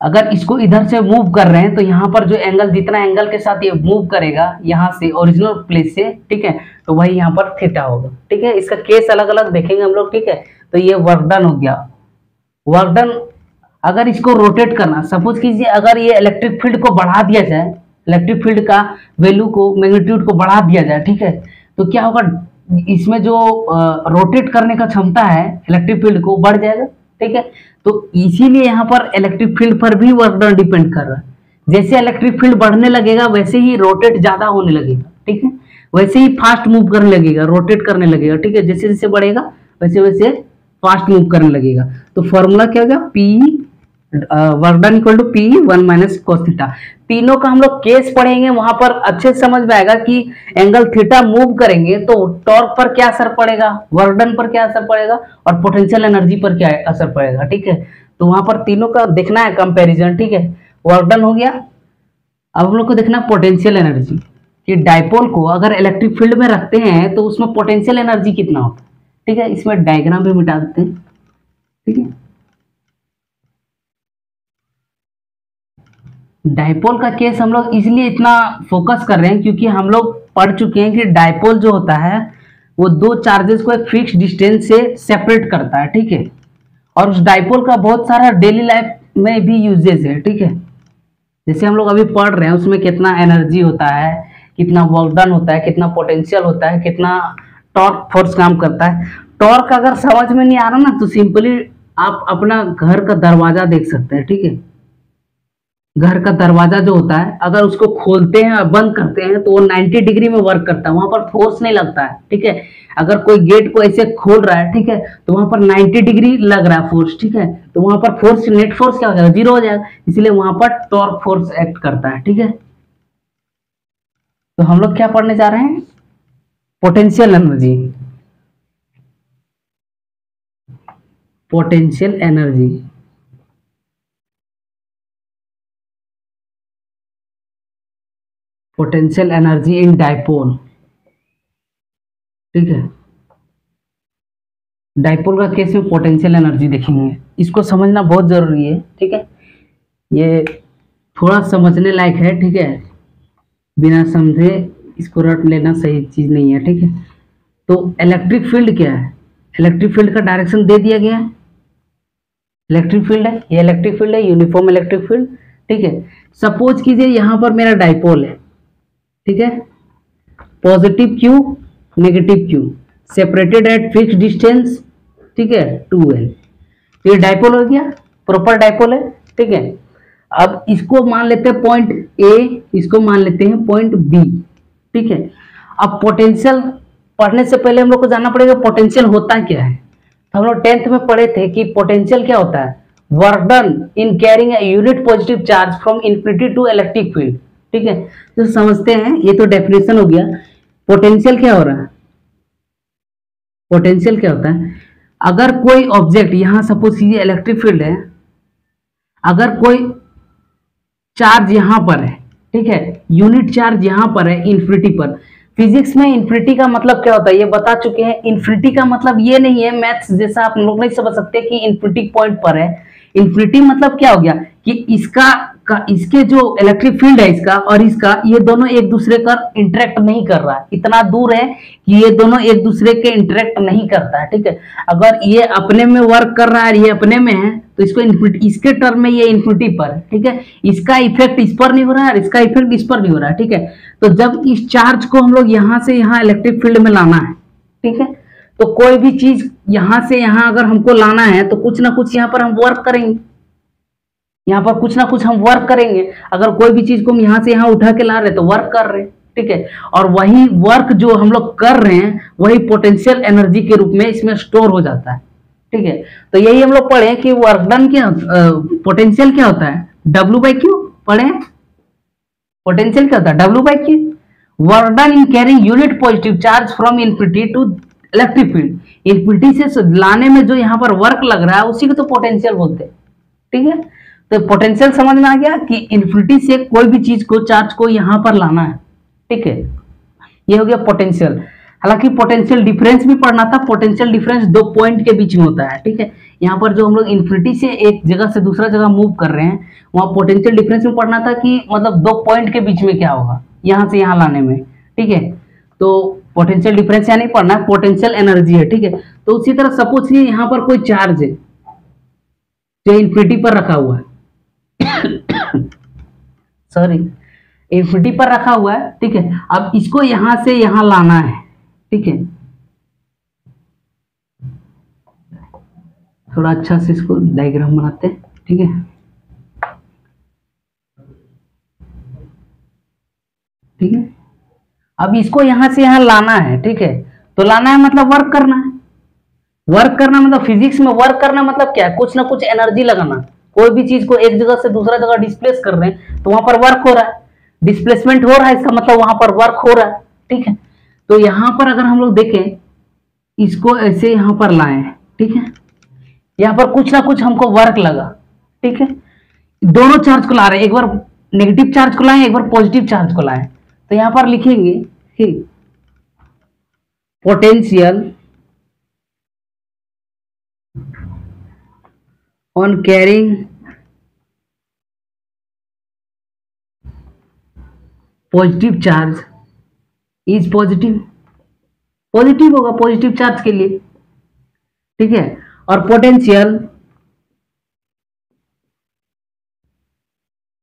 अगर इसको इधर से मूव कर रहे हैं तो यहाँ पर जो एंगल, जितना एंगल के साथ ये मूव करेगा यहाँ से ओरिजिनल प्लेस से, ठीक है, तो वही यहाँ पर थीटा होगा, ठीक है। इसका केस अलग अलग देखेंगे हम लोग, ठीक है। तो ये वर्क डन हो गया। वर्क डन, अगर इसको रोटेट करना, सपोज कीजिए अगर ये इलेक्ट्रिक फील्ड को बढ़ा दिया जाए, इलेक्ट्रिक फील्ड का वैल्यू को, मैग्नीट्यूड को बढ़ा दिया जाए, ठीक है, तो क्या होगा, इसमें जो रोटेट करने का क्षमता है इलेक्ट्रिक फील्ड को बढ़ जाएगा, ठीक है। तो इसीलिए यहाँ पर इलेक्ट्रिक फील्ड पर भी वर्क डन डिपेंड कर रहा है। जैसे इलेक्ट्रिक फील्ड बढ़ने लगेगा वैसे ही रोटेट ज्यादा होने लगेगा, ठीक है, वैसे ही फास्ट मूव करने लगेगा, रोटेट करने लगेगा, ठीक है। जैसे जैसे बढ़ेगा वैसे वैसे फास्ट मूव करने लगेगा। तो फॉर्मूला क्या होगा, P work done equal to P 1 minus cos theta. तीनों का हम लोग केस पढ़ेंगे, वहां पर अच्छे से समझ में आएगा कि एंगल थीटा मूव करेंगे तो टॉर्क पर क्या असर पड़ेगा, वर्क डन पर क्या असर पड़ेगा, और पोटेंशियल एनर्जी पर क्या असर पड़ेगा, ठीक है। तो वहां पर तीनों का देखना है कंपैरिजन, ठीक है। वर्क डन हो गया। अब हम लोग को देखना पोटेंशियल एनर्जी, कि डायपोल को अगर इलेक्ट्रिक फील्ड में रखते हैं तो उसमें पोटेंशियल एनर्जी कितना होता है, ठीक है। इसमें डायग्राम भी मिटा देते हैं, ठीक है। डायपोल का केस हम लोग इसलिए इतना फोकस कर रहे हैं क्योंकि हम लोग पढ़ चुके हैं कि डायपोल जो होता है वो दो चार्जेस को एक फिक्स डिस्टेंस से सेपरेट करता है, ठीक है। और उस डायपोल का बहुत सारा डेली लाइफ में भी यूजेस है, ठीक है। जैसे हम लोग अभी पढ़ रहे हैं उसमें कितना एनर्जी होता है, कितना वर्क डन होता है, कितना पोटेंशियल होता है, कितना टॉर्क फोर्स काम करता है। टॉर्क अगर समझ में नहीं आ रहा ना तो सिंपली आप अपना घर का दरवाजा देख सकते हैं, ठीक है। घर का दरवाजा जो होता है अगर उसको खोलते हैं और बंद करते हैं तो वो 90 डिग्री में वर्क करता है, वहां पर फोर्स नहीं लगता है, ठीक है। अगर कोई गेट को ऐसे खोल रहा है, ठीक है, तो वहां पर 90 डिग्री लग रहा है फोर्स, ठीक है, तो वहां पर फोर्स, नेट फोर्स क्या हो जाएगा, जीरो हो जाएगा, इसलिए वहां पर टॉर्क फोर्स एक्ट करता है, ठीक है। तो हम लोग क्या पढ़ने जा रहे हैं, potential energy. Potential energy, potential energy in dipole, ठीक है। डायपोल का केस में पोटेंशियल एनर्जी देखेंगे, इसको समझना बहुत जरूरी है, ठीक है। ये थोड़ा समझने लायक है, ठीक है, बिना समझे इसको रट लेना सही चीज नहीं है, ठीक है। तो इलेक्ट्रिक फील्ड क्या है, इलेक्ट्रिक फील्ड का डायरेक्शन दे दिया गया है, इलेक्ट्रिक फील्ड है, ये इलेक्ट्रिक फील्ड है, यूनिफॉर्म इलेक्ट्रिक फील्ड, ठीक है। सपोज कीजिए यहाँ पर मेरा डायपोल है, ठीक है, positive Q negative Q separated at fix distance, ठीक है, 2l। ये डायपोल हो गया, प्रॉपर डायपोल है, ठीक है। अब इसको मान लेते हैं पॉइंट ए, इसको मान लेते हैं पॉइंट बी, ठीक है। अब पोटेंशियल पढ़ने से पहले हम लोग को जानना पड़ेगा पोटेंशियल होता क्या है। तो हम लोग 10th में पढ़े थे कि पोटेंशियल क्या होता है, work done in carrying a unit positive charge from infinity to electric field, ठीक है। तो समझते हैं, ये तो डेफिनेशन हो गया। पोटेंशियल क्या हो रहा है, पोटेंशियल क्या होता है, अगर कोई ऑब्जेक्ट, यहां सपोज कीजिए इलेक्ट्रिक फील्ड है, अगर कोई चार्ज यहां पर है, ठीक है, यूनिट चार्ज यहां पर है इन्फिनिटी पर। फिजिक्स में इन्फिनिटी का मतलब क्या होता है ये बता चुके हैं। इन्फिनिटी का मतलब ये नहीं है मैथ्स जैसा आप लोग नहीं समझ सकते कि इन्फिनिटी पॉइंट पर है। इन्फिनिटी मतलब क्या हो गया कि इसके जो इलेक्ट्रिक फील्ड है इसका और इसका, ये दोनों एक दूसरे का इंटरेक्ट नहीं कर रहा है, इतना दूर है कि ये दोनों एक दूसरे के इंटरेक्ट नहीं करता है, ठीक है। अगर ये अपने में वर्क कर रहा है, ये अपने में है, तो इसको इन्फिनिटी, इसके टर्म में ये इन्फिनिटी पर है, ठीक है। इसका इफेक्ट इस पर नहीं हो रहा है और इसका इफेक्ट इस पर नहीं हो रहा है, ठीक है। तो जब इस चार्ज को हम लोग यहां से यहां इलेक्ट्रिक फील्ड में लाना है, ठीक है, तो कोई भी चीज यहां से यहां अगर हमको लाना है तो कुछ ना कुछ यहाँ पर हम वर्क करेंगे, यहाँ पर कुछ ना कुछ हम वर्क करेंगे। अगर कोई भी चीज को हम यहाँ से यहाँ उठा के ला रहे हैं तो वर्क कर रहे हैं, ठीक है। और वही वर्क जो हम लोग कर रहे हैं वही पोटेंशियल एनर्जी के रूप में इसमें स्टोर हो जाता है, ठीक है। तो यही हम लोग पढ़े कि वर्क डन क्या, पोटेंशियल क्या होता है, W/Q पढ़े। पोटेंशियल क्या होता है, W/Q, work done in carrying unit positive charge from infinity to electric field, infinity से लाने में जो यहाँ पर वर्क लग रहा है उसी को तो पोटेंशियल बोलते हैं। ठीक है, तो पोटेंशियल समझ में आ गया कि इन्फिनिटी से कोई भी चीज को, चार्ज को यहाँ पर लाना है। ठीक है, ये हो गया पोटेंशियल। हालांकि पोटेंशियल डिफरेंस भी पढ़ना था, पोटेंशियल डिफरेंस दो पॉइंट के बीच में होता है। ठीक है, यहाँ पर जो हम लोग इन्फिनिटी से एक जगह से दूसरा जगह मूव कर रहे हैं, वहां पोटेंशियल डिफरेंस में पढ़ना था कि मतलब दो पॉइंट के बीच में क्या होगा यहाँ से यहाँ लाने में। ठीक है, तो पोटेंशियल डिफरेंस यहाँ नहीं पढ़ना है, पोटेंशियल एनर्जी है। ठीक है, तो उसी तरह सपोज कि यहाँ पर कोई चार्ज है जो इन्फिनिटी पर रखा हुआ है सॉरी, इन्फिनिटी पर रखा हुआ है। ठीक है, अब इसको यहां से यहां लाना है। ठीक है, थोड़ा अच्छा से इसको डायग्राम बनाते हैं। ठीक है, ठीक है, अब इसको यहां से यहां लाना है। ठीक है, तो लाना है मतलब वर्क करना है। वर्क करना मतलब फिजिक्स में वर्क करना मतलब क्या है, कुछ ना कुछ एनर्जी लगाना। कोई भी चीज को एक जगह से दूसरा जगह डिस्प्लेस कर रहे हैं तो वहां पर वर्क हो रहा है, डिस्प्लेसमेंट हो रहा है, इसका मतलब वहां पर वर्क हो रहा है। ठीक है, तो यहां पर अगर हम लोग देखें, इसको ऐसे यहां पर लाए। ठीक है, यहां पर कुछ ना कुछ हमको वर्क लगा। ठीक है, दोनों चार्ज को ला रहे हैं, एक बार नेगेटिव चार्ज को लाए, एक बार पॉजिटिव चार्ज को लाए। तो यहां पर लिखेंगे कि potential on carrying positive charge is positive, positive होगा पॉजिटिव चार्ज के लिए। ठीक है, और पोटेंशियल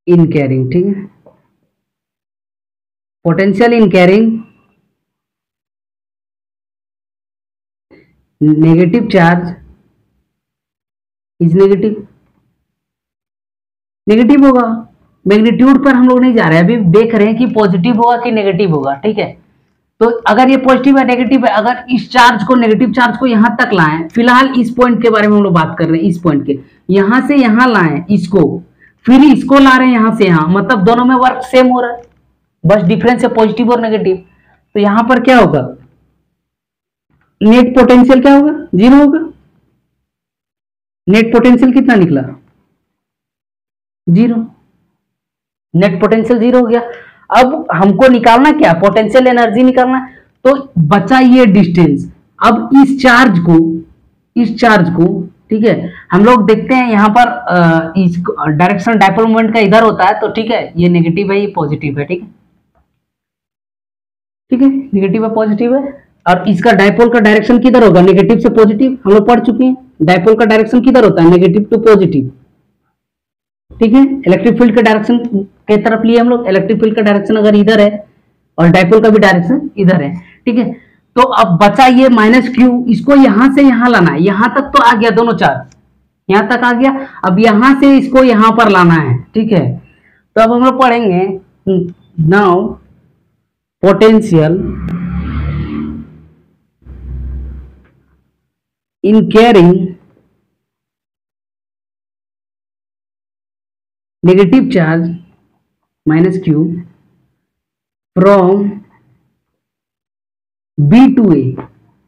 इन कैरिंग, ठीक है, potential in carrying negative charge is negative, negative होगा। मैग्नीट्यूड पर हम लोग नहीं जा रहे हैं, अभी देख रहे हैं कि पॉजिटिव होगा कि नेगेटिव होगा। ठीक है, तो अगर ये पॉजिटिव है नेगेटिव है, अगर इस चार्ज को, नेगेटिव चार्ज को यहां तक लाएं, फिलहाल इस पॉइंट के बारे में हम लोग बात कर रहे हैं, इस पॉइंट के, यहां से यहां लाएं इसको, फिर इसको ला रहे हैं यहां से यहां, मतलब दोनों में वर्क सेम हो रहा है, बस डिफरेंस है पॉजिटिव और नेगेटिव। तो यहां पर क्या होगा, नेट पोटेंशियल क्या होगा, जीरो होगा। नेट पोटेंशियल कितना निकला, जीरो, नेट पोटेंशियल जीरो हो गया। अब हमको निकालना क्या, पोटेंशियल एनर्जी निकालना, तो बचा ये डिस्टेंस। अब इस चार्ज को, इस चार्ज को, ठीक है, हम लोग देखते हैं यहाँ पर इस डायरेक्शन डायपोल मोमेंट का इधर होता है, तो ठीक है, ये नेगेटिव है, ये पॉजिटिव है। ठीक है, ठीक है, नेगेटिव है पॉजिटिव है, और इसका डायपोल का डायरेक्शन किधर होगा, नेगेटिव से पॉजिटिव, हम लोग पढ़ चुके हैं डायपोल का डायरेक्शन किधर होता है, नेगेटिव टू पॉजिटिव। ठीक है, इलेक्ट्रिक फील्ड के डायरेक्शन के तरफ लिए हम लोग, इलेक्ट्रिक फील्ड का डायरेक्शन अगर इधर है और डायपोल का भी डायरेक्शन इधर है। ठीक है, तो अब बचा ये माइनस क्यू, इसको यहां से यहां लाना है, यहां तक तो आ गया दोनों चार्ज, यहां तक आ गया, अब यहां से इसको यहां पर लाना है। ठीक है, तो अब हम लोग पढ़ेंगे now potential in carrying negative charge minus Q from B to A,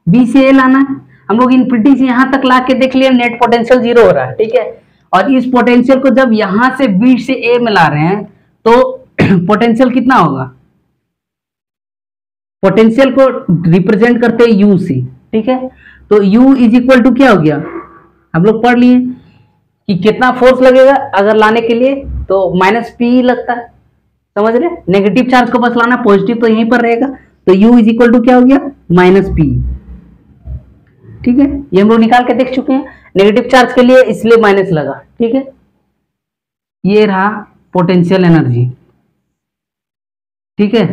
B से ए लाना है। हम लोग इन्फिनिटी से यहां तक ला के देख लिया, नेट पोटेंशियल जीरो हो रहा है। ठीक है, और इस पोटेंशियल को जब यहां से बी से ए में ला रहे हैं तो पोटेंशियल कितना होगा, पोटेंशियल को रिप्रेजेंट करते हैं यू से। ठीक है, तो u इज इक्वल टू क्या हो गया, हम लोग पढ़ लिए कि कितना फोर्स लगेगा अगर लाने के लिए, तो माइनस पी लगता है, समझ रहे, नेगेटिव चार्ज को बस लाना, पॉजिटिव तो यहीं पर रहेगा, तो u इज इक्वल टू क्या हो गया, माइनस पी। ठीक है, ये हम लोग निकाल के देख चुके हैं, नेगेटिव चार्ज के लिए इसलिए माइनस लगा। ठीक है, ये रहा पोटेंशियल एनर्जी। ठीक है,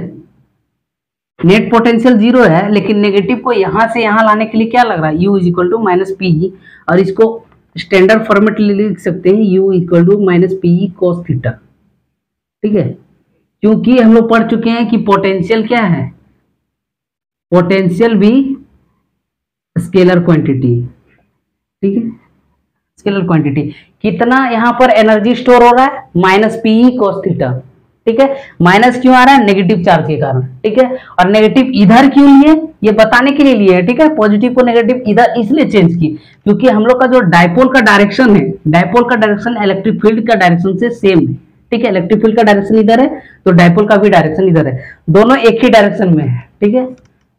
नेट पोटेंशियल जीरो है, लेकिन नेगेटिव को यहां से यहां लाने के लिए क्या लग रहा है, u is equal to minus P, और इसको स्टैंडर्ड फॉर्मेट लिख सकते हैं, u equal to minus P cos theta. ठीक है, क्योंकि हम लोग पढ़ चुके हैं कि पोटेंशियल क्या है, पोटेंशियल भी स्केलर क्वांटिटी। ठीक है, स्केलर क्वांटिटी, कितना यहां पर एनर्जी स्टोर हो रहा है, माइनस पी कॉस थीटा। ठीक है। माइनस क्यों आ रहा है? नेगेटिव चार्ज के कारण, ठीक है। और नेगेटिव इधर क्यों लिए? ये बताने के लिए लिए है, ठीक है। पॉजिटिव को नेगेटिव इधर इसलिए चेंज की क्योंकि हम लोग का जो डायपोल का डायरेक्शन है, डायपोल का डायरेक्शन इलेक्ट्रिक फील्ड का डायरेक्शन से सेम है, ठीक है। इलेक्ट्रिक फील्ड का डायरेक्शन इधर है तो डायपोल का भी डायरेक्शन इधर है, दोनों एक ही डायरेक्शन में है, ठीक है।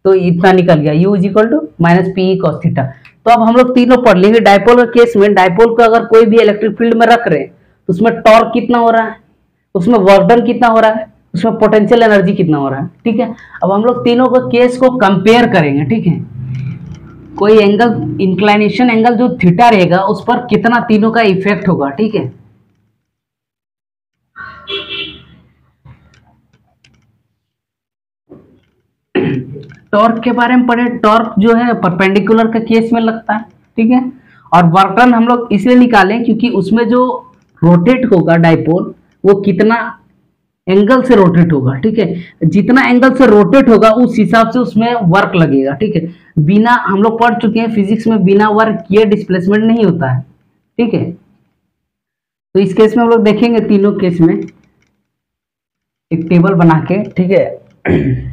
तो इतना निकल गया, u is equal to minus P cos theta. तो अब हम लोग तीनों पढ़ लेंगे। डायपोल के केस में डायपोल को अगर कोई भी इलेक्ट्रिक फील्ड में रख रहे हैं तो उसमें टॉर्क कितना हो रहा है, उसमें वर्क डन कितना हो रहा है, उसमें पोटेंशियल एनर्जी कितना हो रहा है, ठीक है। अब हम लोग तीनों के केस को कंपेयर करेंगे, ठीक है। कोई एंगल, इंक्लाइनेशन एंगल जो थीटा रहेगा उस पर कितना तीनों का इफेक्ट होगा, ठीक है। टॉर्क के बारे में पढ़े। टॉर्क जो है परपेंडिकुलर के केस में लगता है, ठीक है। और वर्क डन हम लोग इसलिए निकालें क्योंकि उसमें जो रोटेट होगा डायपोल वो कितना एंगल से रोटेट होगा, ठीक है। जितना एंगल से रोटेट होगा उस हिसाब से उसमें वर्क लगेगा, ठीक है। बिना, हम लोग पढ़ चुके हैं फिजिक्स में, बिना वर्क किए डिस्प्लेसमेंट नहीं होता है, ठीक है। तो इस केस में हम लोग देखेंगे तीनों केस में एक टेबल बना के, ठीक है।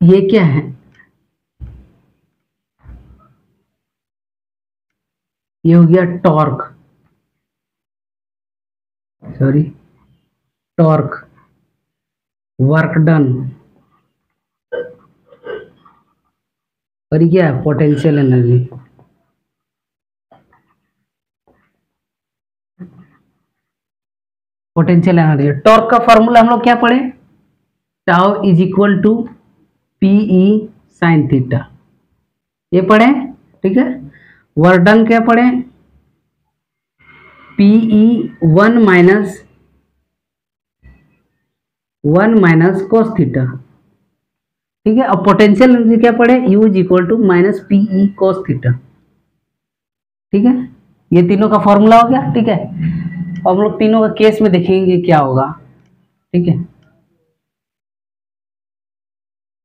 ये क्या है? ये हो गया torque, sorry, torque, work done, और ये क्या है? Potential energy. Potential energy, torque का फॉर्मूला हम लोग क्या पढ़े? Tau is equal to P E sine theta, ये पढ़े, ठीक है। वर्क डन क्या पढ़े? P E one minus cos theta, ठीक है। और पोटेंशियल एनर्जी क्या पढ़े? U is equal to minus P E cos theta, ठीक है। ये तीनों का फॉर्मूला हो गया, ठीक है। अब हम लोग तीनों का केस में देखेंगे क्या होगा, ठीक है।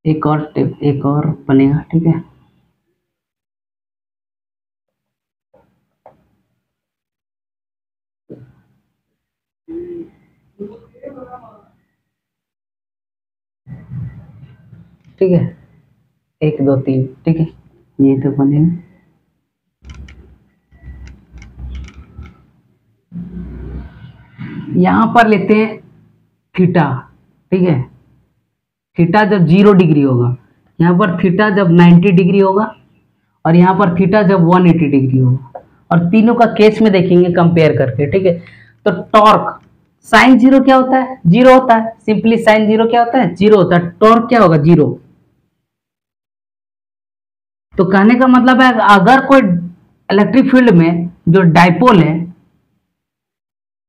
एक और टिप, एक और बनेगा, ठीक है। ठीक है, एक दो तीन, ठीक है, ये तो बनेगा। यहां पर लेते हैं थीटा, ठीक है। थीटा जब 0 डिग्री होगा, यहाँ पर थीटा जब 90 डिग्री होगा, और यहाँ पर थीटा जब 180 डिग्री होगा, और तीनों का केस में देखेंगे कंपेयर करके, ठीक है। तो टॉर्क साइन 0 क्या होता है? 0 होता है, सिंपली साइन 0 क्या होता है? 0 होता है। टॉर्क क्या होगा? 0। तो कहने का मतलब है अगर कोई इलेक्ट्रिक फील्ड में जो डाइपोल है,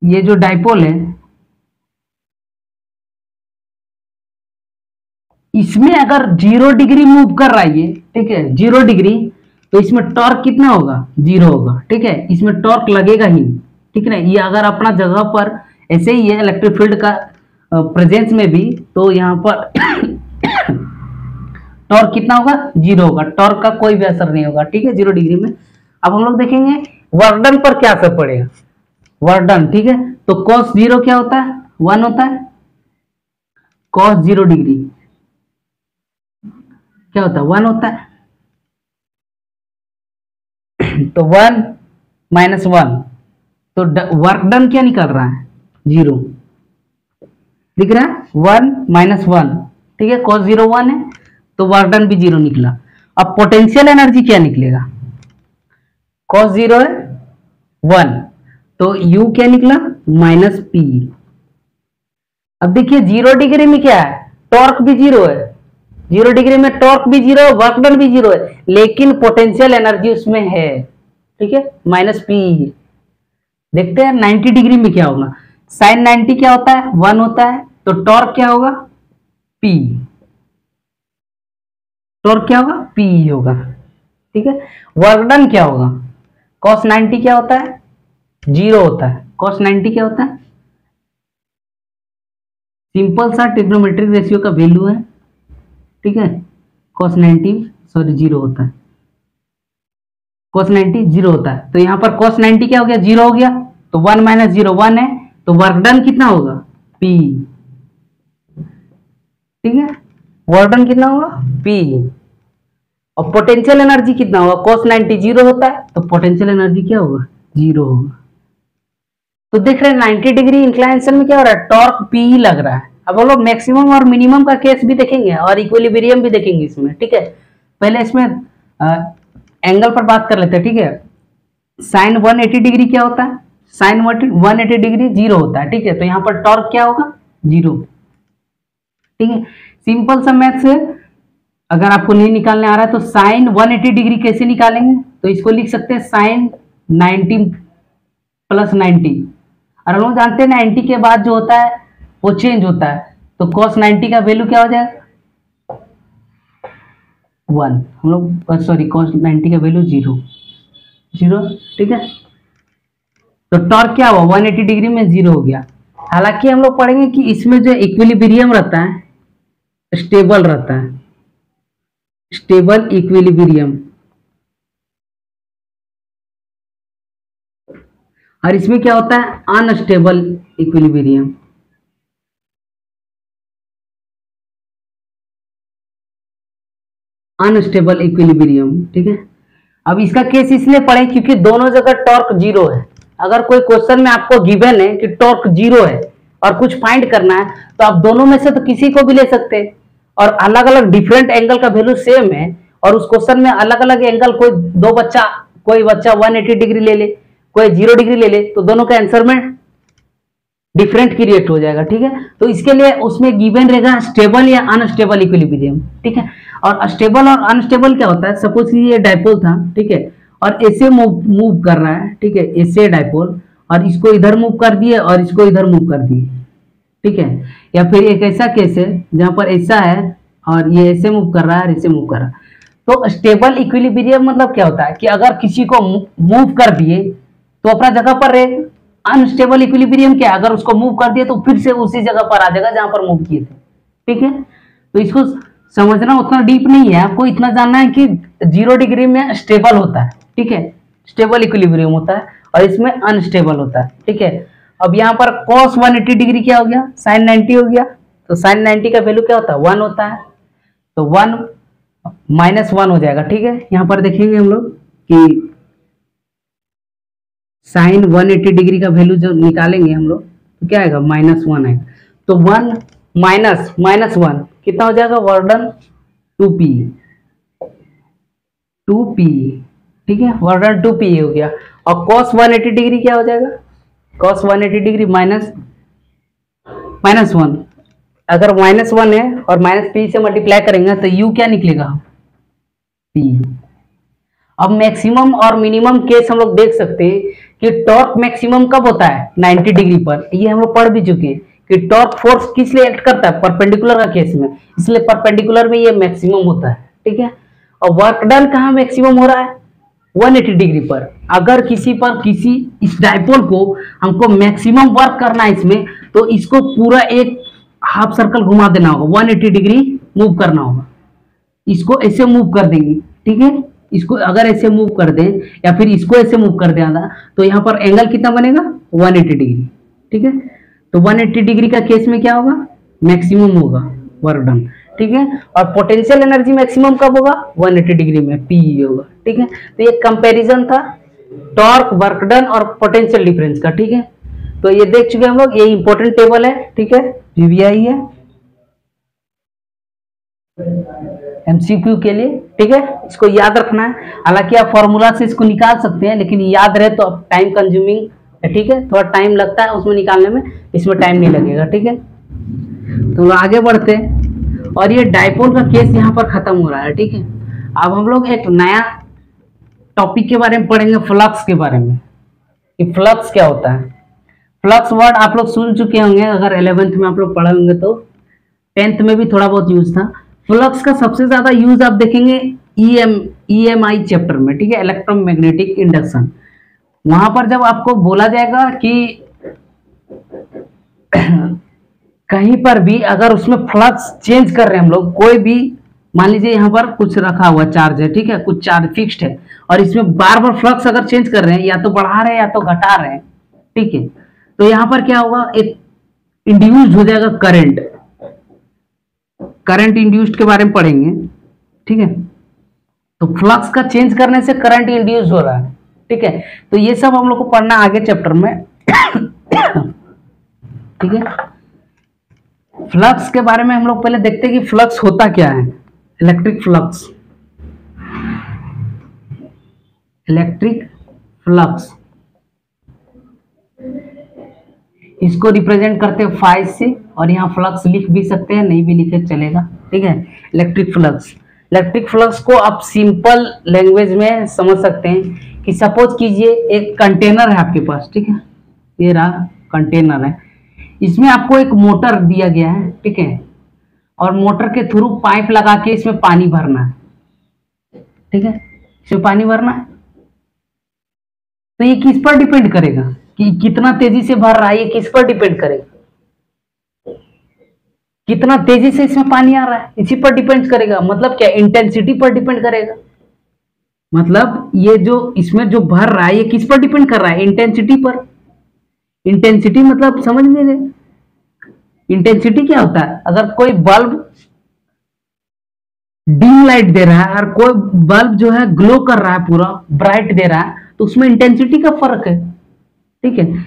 ये जो डाइपोल है इसमें अगर 0 डिग्री मूव कर रहा है ये, ठीक है, 0 डिग्री, तो इसमें टॉर्क कितना होगा? 0 होगा, ठीक है। इसमें टॉर्क लगेगा ही, ठीक है ना। ये अगर अपना जगह पर ऐसे ही है इलेक्ट्रिक फील्ड का प्रेजेंस में भी, तो यहाँ पर टॉर्क कितना होगा? 0 होगा। टॉर्क का कोई भी असर नहीं होगा, ठीक है, 0 डिग्री में। अब हम लोग देखेंगे वर्क डन पर क्या असर पड़ेगा। वर्क डन, ठीक है। तो cos 0 क्या होता है? 1 होता है। cos 0 डिग्री क्या होता है? 1 होता है। तो 1 माइनस 1, तो वर्क डन क्या निकल रहा है? 0 दिख रहा है, 1 माइनस 1, ठीक है। cos 0 1 है तो वर्क डन भी 0 निकला। अब पोटेंशियल एनर्जी क्या निकलेगा? cos 0 है 1, तो u क्या निकला? Minus P. अब देखिए 0 डिग्री में क्या है? टॉर्क भी 0 है, 0 डिग्री में टॉर्क भी 0 है, वर्क डन भी 0 है, लेकिन पोटेंशियल एनर्जी उसमें है, ठीक है, माइनस पी। देखते हैं 90 डिग्री में क्या होगा। साइन 90 क्या होता है? 1 होता है। तो टॉर्क क्या होगा? पी। टॉर्क क्या होगा? पी होगा, ठीक है। वर्क डन क्या होगा? cos 90 क्या होता है? 0 होता है। cos 90 क्या होता है? सिंपल सा ट्रिग्नोमेट्रिक रेशियो का वैल्यू है, ठीक है। cos 90 सॉरी 0 होता है। cos 90 जीरो होता है, तो यहाँ पर cos 90 क्या हो गया, जीरो हो गया, तो 1 माइनस जीरो 1 है, तो वर्क डन कितना होगा, P। ठीक है, वर्क डन कितना होगा, P। और पोटेंशियल एनर्जी कितना होगा, cos 90 जीरो होता है, तो पोटेंशियल एनर्जी क्या होगा, जीरो होगा। तो देख रहे हैं 90 डिग्री इंक्लाइनेशन में क्या हो रहा है, टॉर्क P लग रहा है। अब हम लोग मैक्सिमम और मिनिमम का केस भी देखेंगे और इक्विलिब्रियम भी देखेंगे इसमें। ठीक है, पहले इसमें एंगल पर बात कर लेते हैं। ठीक है, साइन 180 डिग्री क्या होता है, साइन 180 डिग्री जीरो होता है। ठीक है, तो यहाँ पर टॉर्क क्या होगा, जीरो। ठीक है, सिंपल सा मैथ से अगर आपको नहीं निकालने आ रहा है तो साइन 180 डिग्री कैसे निकालेंगे, तो इसको लिख सकते हैं साइन 90 प्लस 90, और हम लोग जानते हैं 90 के बाद जो होता है वो चेंज होता है, तो cos 90 का वैल्यू क्या हो जाएगा, 1। हम लोग सॉरी cos 90 का वैल्यू जीरो। ठीक है, तो टॉर्क क्या हुआ, 180 डिग्री में जीरो हो गया। हालांकि हम लोग पढ़ेंगे कि इसमें जो इक्विलिब्रियम रहता है, स्टेबल रहता है, स्टेबल इक्विलिब्रियम, और इसमें क्या होता है, अनस्टेबल इक्विलिब्रियम। Unstable equilibrium. ठीक है, अब इसका केस इसलिए पढ़े क्योंकि दोनों जगह टॉर्क जीरो है। अगर कोई क्वेश्चन में आपको गिवन है कि टॉर्क जीरो है और कुछ फाइंड करना है, तो आप दोनों में से तो किसी को भी ले सकते हैं, और अलग अलग डिफरेंट एंगल का वैल्यू सेम है, और उस क्वेश्चन में अलग अलग एंगल, कोई बच्चा 180 डिग्री ले ले, कोई 0 डिग्री ले ले, तो दोनों का आंसर में डिफरेंट क्रिएट हो जाएगा। ठीक है, तो इसके लिए उसमें गिवन रहेगा स्टेबल या अनस्टेबल इक्विलिब्रियम। ठीक है, और स्टेबल और अनस्टेबल क्या होता है, सपोज ये डाइपोल था। ठीक है, और ऐसे मूव कर रहा है। ठीक है, ऐसे डाइपोल, और इसको इधर मूव कर दिए और इसको इधर मूव कर दिए। ठीक है, या फिर एक ऐसा केस है जहां पर ऐसा है और ये ऐसे मूव कर रहा है और ऐसे मूव कर रहा है। तो स्टेबल इक्विलिब्रियम मतलब क्या होता है कि अगर किसी को मूव कर दिए तो अपना जगह पर रहे। अनस्टेबल इक्विलिब्रियम क्या है, अगर उसको मूव कर दिए तो फिर से उसी जगह पर आ जाएगा जहां पर मूव किए थे। ठीक है, तो इसको समझना उतना डीप नहीं है, आपको इतना जानना है कि 0 डिग्री में स्टेबल होता है। ठीक है, स्टेबल इक्विलिब्रियम होता है, और इसमें अनस्टेबल होता है। ठीक है, अब यहाँ पर cos 180 डिग्री क्या हो गया, sin 90 हो गया, तो sin 90 का वैल्यू क्या होता है, 1 होता है, तो 1 माइनस 1 हो जाएगा। ठीक है, यहाँ पर देखेंगे हम लोग कि साइन 180 डिग्री का वैल्यू जो निकालेंगे हम लोग तो क्या आएगा, -1 आएगा, तो 1 माइनस -1 कितना हो जाएगा, वर्डन 2p। ठीक है, वर्डन 2p हो गया, और cos 180 डिग्री क्या हो जाएगा, cos 180 डिग्री माइनस 1। अगर -1 है और -p से मल्टीप्लाई करेंगे तो u क्या निकलेगा, p। अब मैक्सिमम और मिनिमम केस हम लोग देख सकते हैं कि टॉर्क मैक्सिमम कब होता है, 90 डिग्री पर। ये हम लोग पढ़ भी चुके हैं कि टॉर्क फोर्स किस लिए एक्ट करता है, परपेंडिकुलर का केस में, इसलिए परपेंडिकुलर में ये मैक्सिमम होता है। ठीक है, और वर्क डन कहाँ मैक्सिमम हो रहा है, 180 डिग्री पर। अगर किसी इस डाइपोल को हमको मैक्सिमम वर्क करना है इसमें, तो इसको पूरा एक हाफ सर्कल घुमा देना होगा, 180 डिग्री मूव करना होगा। इसको ऐसे मूव कर देंगे। ठीक है, इसको अगर ऐसे मूव कर दें या फिर इसको ऐसे मूव कर दें तो यहाँ पर एंगल कितना बनेगा, 180 डिग्री। ठीक है, तो 180 डिग्री का केस में क्या होगा, मैक्सिमम होगा वर्क डन। ठीक है, और पोटेंशियल एनर्जी मैक्सिमम कब होगा, 180 डिग्री में, P होगा। ठीक है, तो ये कंपैरिजन था टॉर्क, वर्क डन और पोटेंशियल डिफरेंस का। ठीक है, तो ये देख चुके हम लोग, ये इंपॉर्टेंट टेबल है। ठीक है, VVI है MCQ के लिए। ठीक है, इसको याद रखना है। हालांकि आप फॉर्मूला से इसको निकाल सकते हैं, लेकिन याद रहे तो अब टाइम कंज्यूमिंग है। ठीक है, थोड़ा टाइम लगता है उसमें निकालने में, इसमें टाइम नहीं लगेगा। ठीक है, तो आगे बढ़ते हैं, और ये डाइपोल का केस यहाँ पर खत्म हो रहा है। ठीक है, अब हम लोग एक नया टॉपिक के बारे में पढ़ेंगे, फ्लक्स के बारे में, कि फ्लक्स क्या होता है। फ्लक्स वर्ड आप लोग सुन चुके होंगे, अगर 11th में आप लोग पढ़े होंगे तो 10th में भी थोड़ा बहुत यूज था। फ्लक्स का सबसे ज्यादा यूज आप देखेंगे EMI चैप्टर में। ठीक है, इलेक्ट्रोमैग्नेटिक इंडक्शन। वहां पर जब आपको बोला जाएगा कि कहीं पर भी अगर उसमें फ्लक्स चेंज कर रहे हैं हम लोग, कोई भी मान लीजिए यहाँ पर कुछ रखा हुआ चार्ज है, ठीक है, कुछ चार्ज फिक्स्ड है, और इसमें बार बार फ्लक्स अगर चेंज कर रहे हैं, या तो बढ़ा रहे हैं या तो घटा रहे हैं, ठीक है, तो यहाँ पर क्या होगा, एक इंड्यूस्ड हो जाएगा करंट। करंट इंड्यूस्ड के बारे में पढ़ेंगे, ठीक है। तो फ्लक्स का चेंज करने से करंट इंड्यूस हो रहा है, ठीक है। तो ये सब हम लोग को पढ़ना आगे चैप्टर में, ठीक है। फ्लक्स के बारे में हम लोग पहले देखते हैं कि फ्लक्स होता क्या है। इलेक्ट्रिक फ्लक्स, इलेक्ट्रिक फ्लक्स इसको रिप्रेजेंट करते हैं फाइ से, और यहाँ फ्लक्स लिख भी सकते हैं, नहीं भी लिखे चलेगा, ठीक है। इलेक्ट्रिक फ्लक्स, इलेक्ट्रिक फ्लक्स को आप सिंपल लैंग्वेज में समझ सकते हैं कि सपोज कीजिए एक कंटेनर है आपके पास, ठीक है, ये रहा कंटेनर है, इसमें आपको एक मोटर दिया गया है, ठीक है, और मोटर के थ्रू पाइप लगा के इसमें पानी भरना है, ठीक है, इसमें पानी भरना है। तो ये किस पर डिपेंड करेगा कि कितना तेजी से भर रहा है, ये किस पर डिपेंड करेगा, कितना तेजी से इसमें पानी आ रहा है, इसी पर डिपेंड करेगा। मतलब क्या, इंटेंसिटी पर डिपेंड करेगा। मतलब ये जो इसमें जो भर रहा है, ये किस पर डिपेंड कर रहा है, इंटेंसिटी पर। इंटेंसिटी मतलब समझ लीजिए, इंटेंसिटी क्या होता है, अगर कोई बल्ब डीम लाइट दे रहा है और कोई बल्ब जो है ग्लो कर रहा है, पूरा ब्राइट दे रहा है, तो उसमें इंटेंसिटी का फर्क है, ठीक है।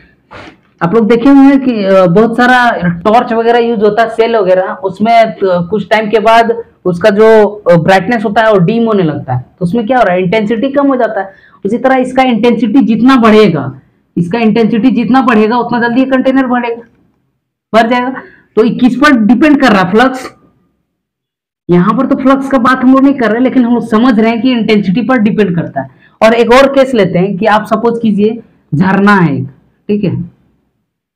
आप लोग देखे होंगे कि बहुत सारा टॉर्च वगैरह यूज होता है, सेल वगैरह, उसमें कुछ टाइम के बाद उसका जो ब्राइटनेस होता है वो डीम होने लगता है, तो उसमें क्या हो रहा है, इंटेंसिटी कम हो जाता है। उसी तरह इसका इंटेंसिटी जितना बढ़ेगा, इसका इंटेंसिटी जितना बढ़ेगा उतना जल्दी ये कंटेनर बढ़ेगा, बढ़ जाएगा। तो किस पर डिपेंड कर रहा है, फ्लक्स। यहां पर तो फ्लक्स का बात हम लोग नहीं कर रहे, लेकिन हम लोग समझ रहे हैं कि इंटेंसिटी पर डिपेंड करता है। और एक और केस लेते हैं कि आप सपोज कीजिए झरना है एक, ठीक है,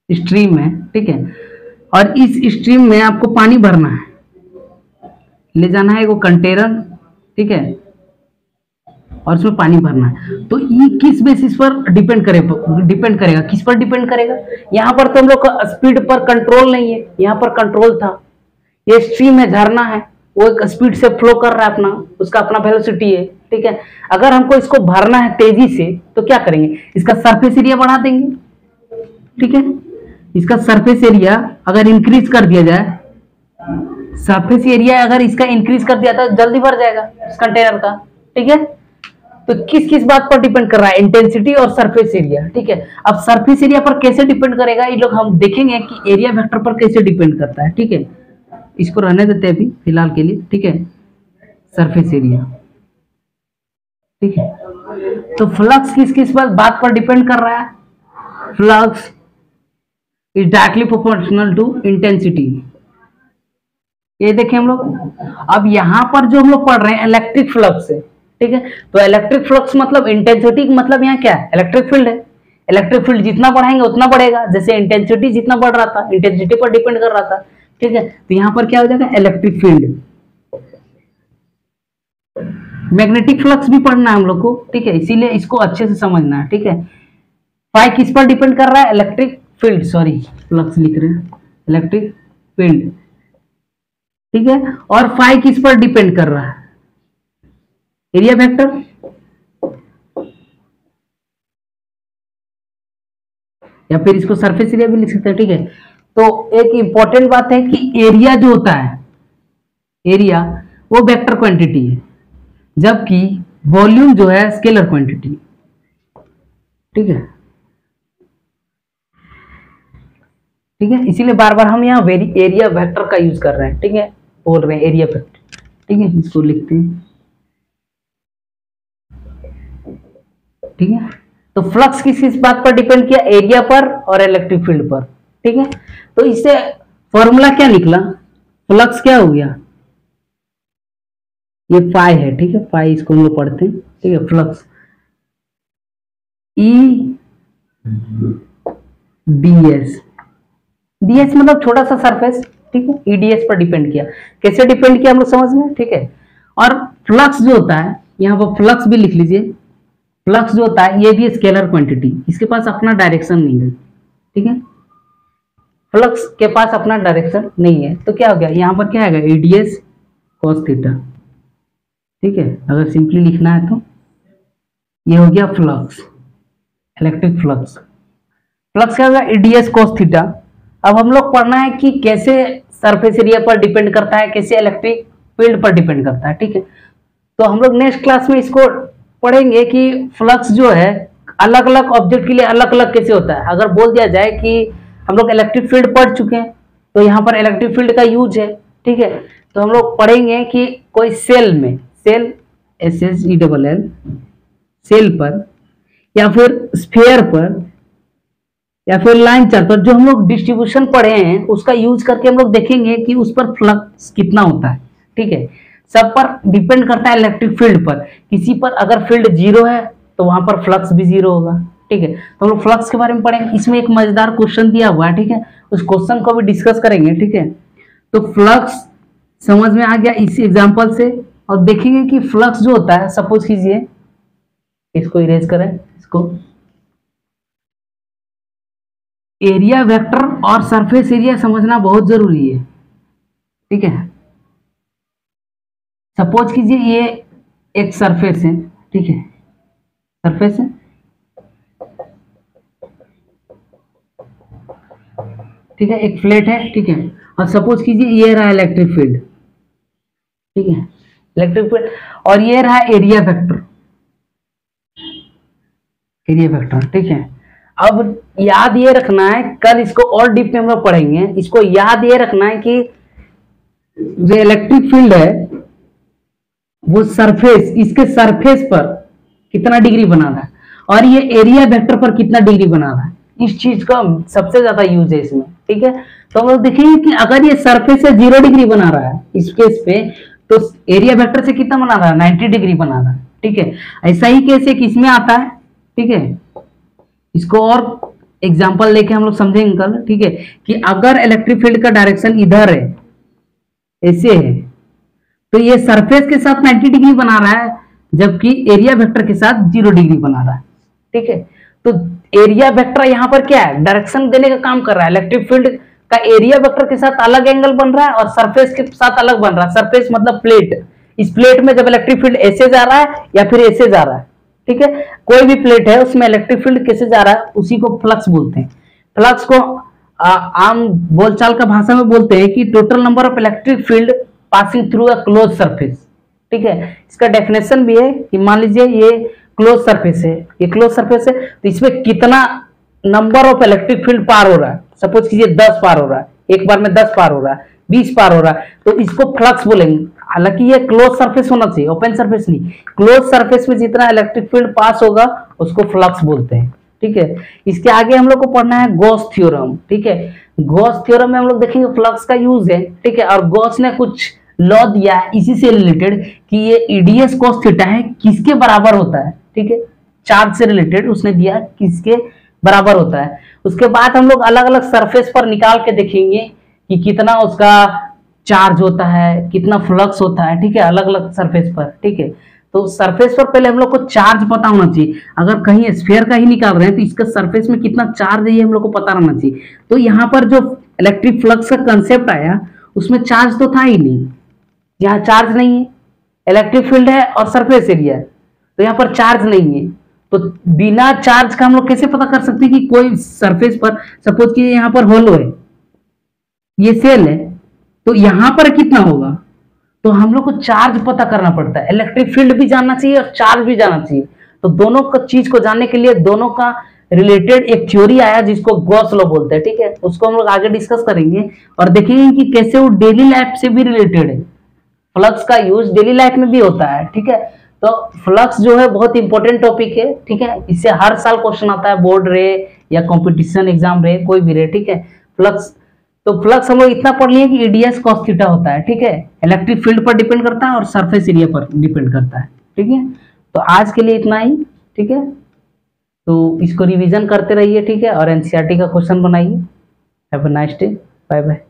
स्ट्रीम है, ठीक है, और इस स्ट्रीम में आपको पानी भरना है, ले जाना है वो कंटेनर, ठीक है, और उसमें पानी भरना है। तो ये किस बेसिस पर डिपेंड करेगा, किस पर डिपेंड करेगा। यहाँ पर तो हम लोग का स्पीड पर कंट्रोल नहीं है, यहाँ पर कंट्रोल था। ये स्ट्रीम है, झरना है, वो एक स्पीड से फ्लो कर रहा है, अपना उसका अपना वेलोसिटी है, ठीक है। अगर हमको इसको भरना है तेजी से, तो क्या करेंगे, इसका सरफेस एरिया बढ़ा देंगे, ठीक है। इसका सरफेस एरिया अगर इंक्रीज कर दिया जाए, सरफेस एरिया अगर इसका इंक्रीज कर दिया तो जल्दी भर जाएगा इस कंटेनर का, ठीक है। तो किस किस बात पर डिपेंड कर रहा है, इंटेंसिटी और सरफेस एरिया, ठीक है। अब सरफेस एरिया पर कैसे डिपेंड करेगा, ये लोग हम देखेंगे कि एरिया वेक्टर पर कैसे डिपेंड करता है, ठीक है। इसको रहने देते हैं अभी फिलहाल के लिए, ठीक है। सरफेस एरिया, ठीक है। तो फ्लक्स किस किस बात पर डिपेंड कर रहा है, flux is directly proportional to intensity. ये देखें हम लोग, अब यहां पर जो हम लोग पढ़ रहे हैं इलेक्ट्रिक फ्लक्स है, ठीक है। तो इलेक्ट्रिक फ्लक्स मतलब इंटेंसिटी, मतलब यहाँ क्या है, इलेक्ट्रिक फील्ड है। इलेक्ट्रिक फील्ड जितना बढ़ाएंगे उतना बढ़ेगा, जैसे इंटेंसिटी जितना बढ़ रहा था, इंटेंसिटी पर डिपेंड कर रहा था, ठीक है। तो यहाँ पर क्या हो जाएगा, इलेक्ट्रिक फील्ड। मैग्नेटिक फ्लक्स भी पढ़ना है हम लोग को, ठीक है, इसीलिए इसको अच्छे से समझना है, ठीक है। फाई किस पर डिपेंड कर रहा है, इलेक्ट्रिक फील्ड, सॉरी फ्लक्स लिख रहे हैं, इलेक्ट्रिक फील्ड, ठीक है। और फाई किस पर डिपेंड कर रहा है, एरिया वेक्टर, या फिर इसको सरफेस एरिया भी लिख सकते हैं, ठीक है। तो एक इंपॉर्टेंट बात है कि एरिया जो होता है, एरिया वो वेक्टर क्वांटिटी है, जबकि वॉल्यूम जो है स्केलर क्वांटिटी, ठीक है, ठीक है। इसीलिए बार बार हम यहाँ एरिया वेक्टर का यूज कर रहे हैं, ठीक है, बोल रहे हैं एरिया वेक्टर, ठीक है। इसको लिखते हैं, ठीक है। तो फ्लक्स किस बात पर डिपेंड किया, एरिया पर और इलेक्ट्रिक फील्ड पर, ठीक है। तो इससे फॉर्मूला क्या निकला, फ्लक्स क्या हो गया, ये फाई है, ठीक है, फाई इसको हम लोग पढ़ते हैं, ठीक है। फ्लक्स ई डीएस, डीएस मतलब छोटा सा सरफेस, ठीक है, ईडीएस पर डिपेंड किया। कैसे डिपेंड किया हम लोग समझ में, ठीक है। और फ्लक्स जो होता है, यहाँ पर फ्लक्स भी लिख लीजिए, फ्लक्स जो होता है ये भी स्केलर क्वांटिटी, इसके पास अपना डायरेक्शन नहीं है, ठीक है। फ्लक्स के पास अपना डायरेक्शन नहीं है, तो क्या हो गया, यहाँ पर क्या आएगा, ईडीएस कॉस थीटा, ठीक है, अगर सिंपली लिखना है तो ये हो गया फ्लक्स, इलेक्ट्रिक फ्लक्स। फ्लक्स क्या होगा, ईडीएस cos थीटा। अब हम लोग पढ़ना है कि कैसे सरफेस एरिया पर डिपेंड करता है, कैसे इलेक्ट्रिक फील्ड पर डिपेंड करता है। ठीक है, तो हम लोग नेक्स्ट क्लास में इसको पढ़ेंगे कि फ्लक्स जो है अलग अलग ऑब्जेक्ट के लिए अलग अलग कैसे होता है। अगर बोल दिया जाए कि हम लोग इलेक्ट्रिक फील्ड पढ़ चुके हैं तो यहाँ पर इलेक्ट्रिक फील्ड का यूज है। ठीक है, तो हम लोग पढ़ेंगे कि कोई सेल में, सेल SSELL सेल पर या फिर स्फीयर पर या फिर लाइन चार्ज पर जो हम लोग डिस्ट्रीब्यूशन पढ़े हैं उसका यूज करके हम लोग देखेंगे कि उस पर फ्लक्स कितना होता है। ठीक है, सब पर डिपेंड करता है इलेक्ट्रिक फील्ड पर। किसी पर अगर फील्ड जीरो है तो वहां पर फ्लक्स भी जीरो होगा। ठीक है, तो हम लोग फ्लक्स के बारे में पढ़ेंगे। इसमें एक मजेदार क्वेश्चन दिया हुआ है, ठीक है, उस क्वेश्चन को भी डिस्कस करेंगे। ठीक है, तो फ्लक्स समझ में आ गया इसी एग्जांपल से। और देखेंगे कि फ्लक्स जो होता है, सपोज कीजिए इसको इरेज करें, इसको एरिया वेक्टर और सरफेस एरिया समझना बहुत जरूरी है। ठीक है, सपोज कीजिए ये एक सरफेस है। ठीक है, सरफेस है, ठीक है, एक फ्लैट है। ठीक है, और सपोज कीजिए ये रहा इलेक्ट्रिक फील्ड। ठीक है, इलेक्ट्रिक फील्ड, और ये रहा एरिया वेक्टर, एरिया वेक्टर। ठीक है, अब याद ये रखना है, कल इसको और डीप में हम लोग पढ़ेंगे। इसको याद ये रखना है कि जो इलेक्ट्रिक फील्ड है वो सरफेस, इसके सरफेस पर कितना डिग्री बना रहा है और ये एरिया वेक्टर पर कितना डिग्री बना रहा है, इस चीज का सबसे ज्यादा यूज है इसमें। ठीक है, तो हम लोग देखेंगे कि अगर ये सरफेस से 0 डिग्री बना रहा है इस केस पे, तो एरिया वेक्टर से कितना बना रहा है, 90 डिग्री बना रहा है। ठीक है, ऐसा ही केस एक इसमें आता है। ठीक है, इसको और एग्जांपल लेके हम लोग समझेंगे कल। ठीक है, कि अगर इलेक्ट्रिक फील्ड का डायरेक्शन इधर है, ऐसे है, तो ये सरफेस के साथ 90 डिग्री बना रहा है जबकि एरिया वेक्टर के साथ 0 डिग्री बना रहा है। ठीक है, तो एरिया वेक्टर यहाँ पर क्या है, डायरेक्शन देने का काम कर रहा है। इलेक्ट्रिक फील्ड का एरिया वेक्टर के साथ अलग एंगल बन रहा है और सरफेस के साथ अलग बन रहा है। सरफेस मतलब प्लेट, इस प्लेट में जब इलेक्ट्रिक फील्ड ऐसे जा रहा है या फिर ऐसे जा रहा है, ठीक है, कोई भी प्लेट है उसमें इलेक्ट्रिक फील्ड कैसे जा रहा है, उसी को फ्लक्स बोलते हैं। फ्लक्स को आम बोलचाल का भाषा में बोलते हैं कि total number of electric field passing through a close surface. ठीक है, इसका डेफिनेशन भी है कि मान लीजिए ये क्लोज सरफेस है, ये क्लोज सरफेस है, तो इसमें कितना नंबर ऑफ इलेक्ट्रिक फील्ड पार हो रहा है। सपोज कीजिए 10 पार हो रहा है, एक बार में 10 पार हो रहा है, 20 पार हो रहा है, तो इसको फ्लक्स बोलेंगे। हालांकि ये क्लोज सरफेस होना चाहिए, ओपन सरफेस नहीं। क्लोज सरफेस में जितना इलेक्ट्रिक फील्ड पास होगा उसको फ्लक्स बोलते हैं। ठीक है, इसके आगे हम लोग को पढ़ना है गॉस थ्योरम। ठीक है, गॉस थ्योरम में हम लोग देखेंगे फ्लक्स का यूज है। ठीक है, और गॉस ने कुछ लॉ दिया है इसी से रिलेटेड कि ये ईडीएस cos थीटा है किसके बराबर होता है। ठीक है, चार्ज से रिलेटेड उसने दिया किसके बराबर होता है। उसके बाद हम लोग अलग अलग सरफेस पर निकाल के देखेंगे कि कितना उसका चार्ज होता है, कितना फ्लक्स होता है। ठीक है, अलग अलग सरफेस पर। ठीक है, तो सरफेस पर पहले हम लोग को चार्ज पता होना चाहिए। अगर कहीं स्फीयर का ही निकाल रहे हैं तो इसका सरफेस में कितना चार्ज है ये हम लोग को पता रहना चाहिए। तो यहाँ पर जो इलेक्ट्रिक फ्लक्स का कंसेप्ट आया उसमें चार्ज तो था ही नहीं, यहाँ चार्ज नहीं है, इलेक्ट्रिक फील्ड है और सरफेस एरिया है, तो यहाँ पर चार्ज नहीं है। तो बिना चार्ज का हम लोग कैसे पता कर सकते हैं कि कोई सरफेस पर, सपोज कि यहाँ पर होलो है, ये सेल है, तो यहाँ पर कितना होगा, तो हम लोग को चार्ज पता करना पड़ता है। इलेक्ट्रिक फील्ड भी जानना चाहिए और चार्ज भी जानना चाहिए। तो दोनों का चीज को जानने के लिए दोनों का रिलेटेड एक थ्योरी आया जिसको गॉस लॉ बोलते हैं। ठीक है, उसको हम लोग आगे डिस्कस करेंगे और देखेंगे कि कैसे वो डेली लाइफ से भी रिलेटेड है। फ्लक्स का यूज डेली लाइफ में भी होता है। ठीक है, तो फ्लक्स जो है बहुत इंपॉर्टेंट टॉपिक है। ठीक है, इससे हर साल क्वेश्चन आता है, बोर्ड रहे या कंपटीशन एग्जाम रहे, कोई भी रहे। ठीक है, फ्लक्स, तो फ्लक्स हम लोग इतना पढ़ लिए कि ईडीएस cos थीटा होता है। ठीक है, इलेक्ट्रिक फील्ड पर डिपेंड करता है और सरफेस एरिया पर डिपेंड करता है। ठीक है, तो आज के लिए इतना ही। ठीक है, तो इसको रिवीजन करते रहिए। ठीक है, और एनसीईआरटी का क्वेश्चन बनाइए। Have a nice day, bye bye.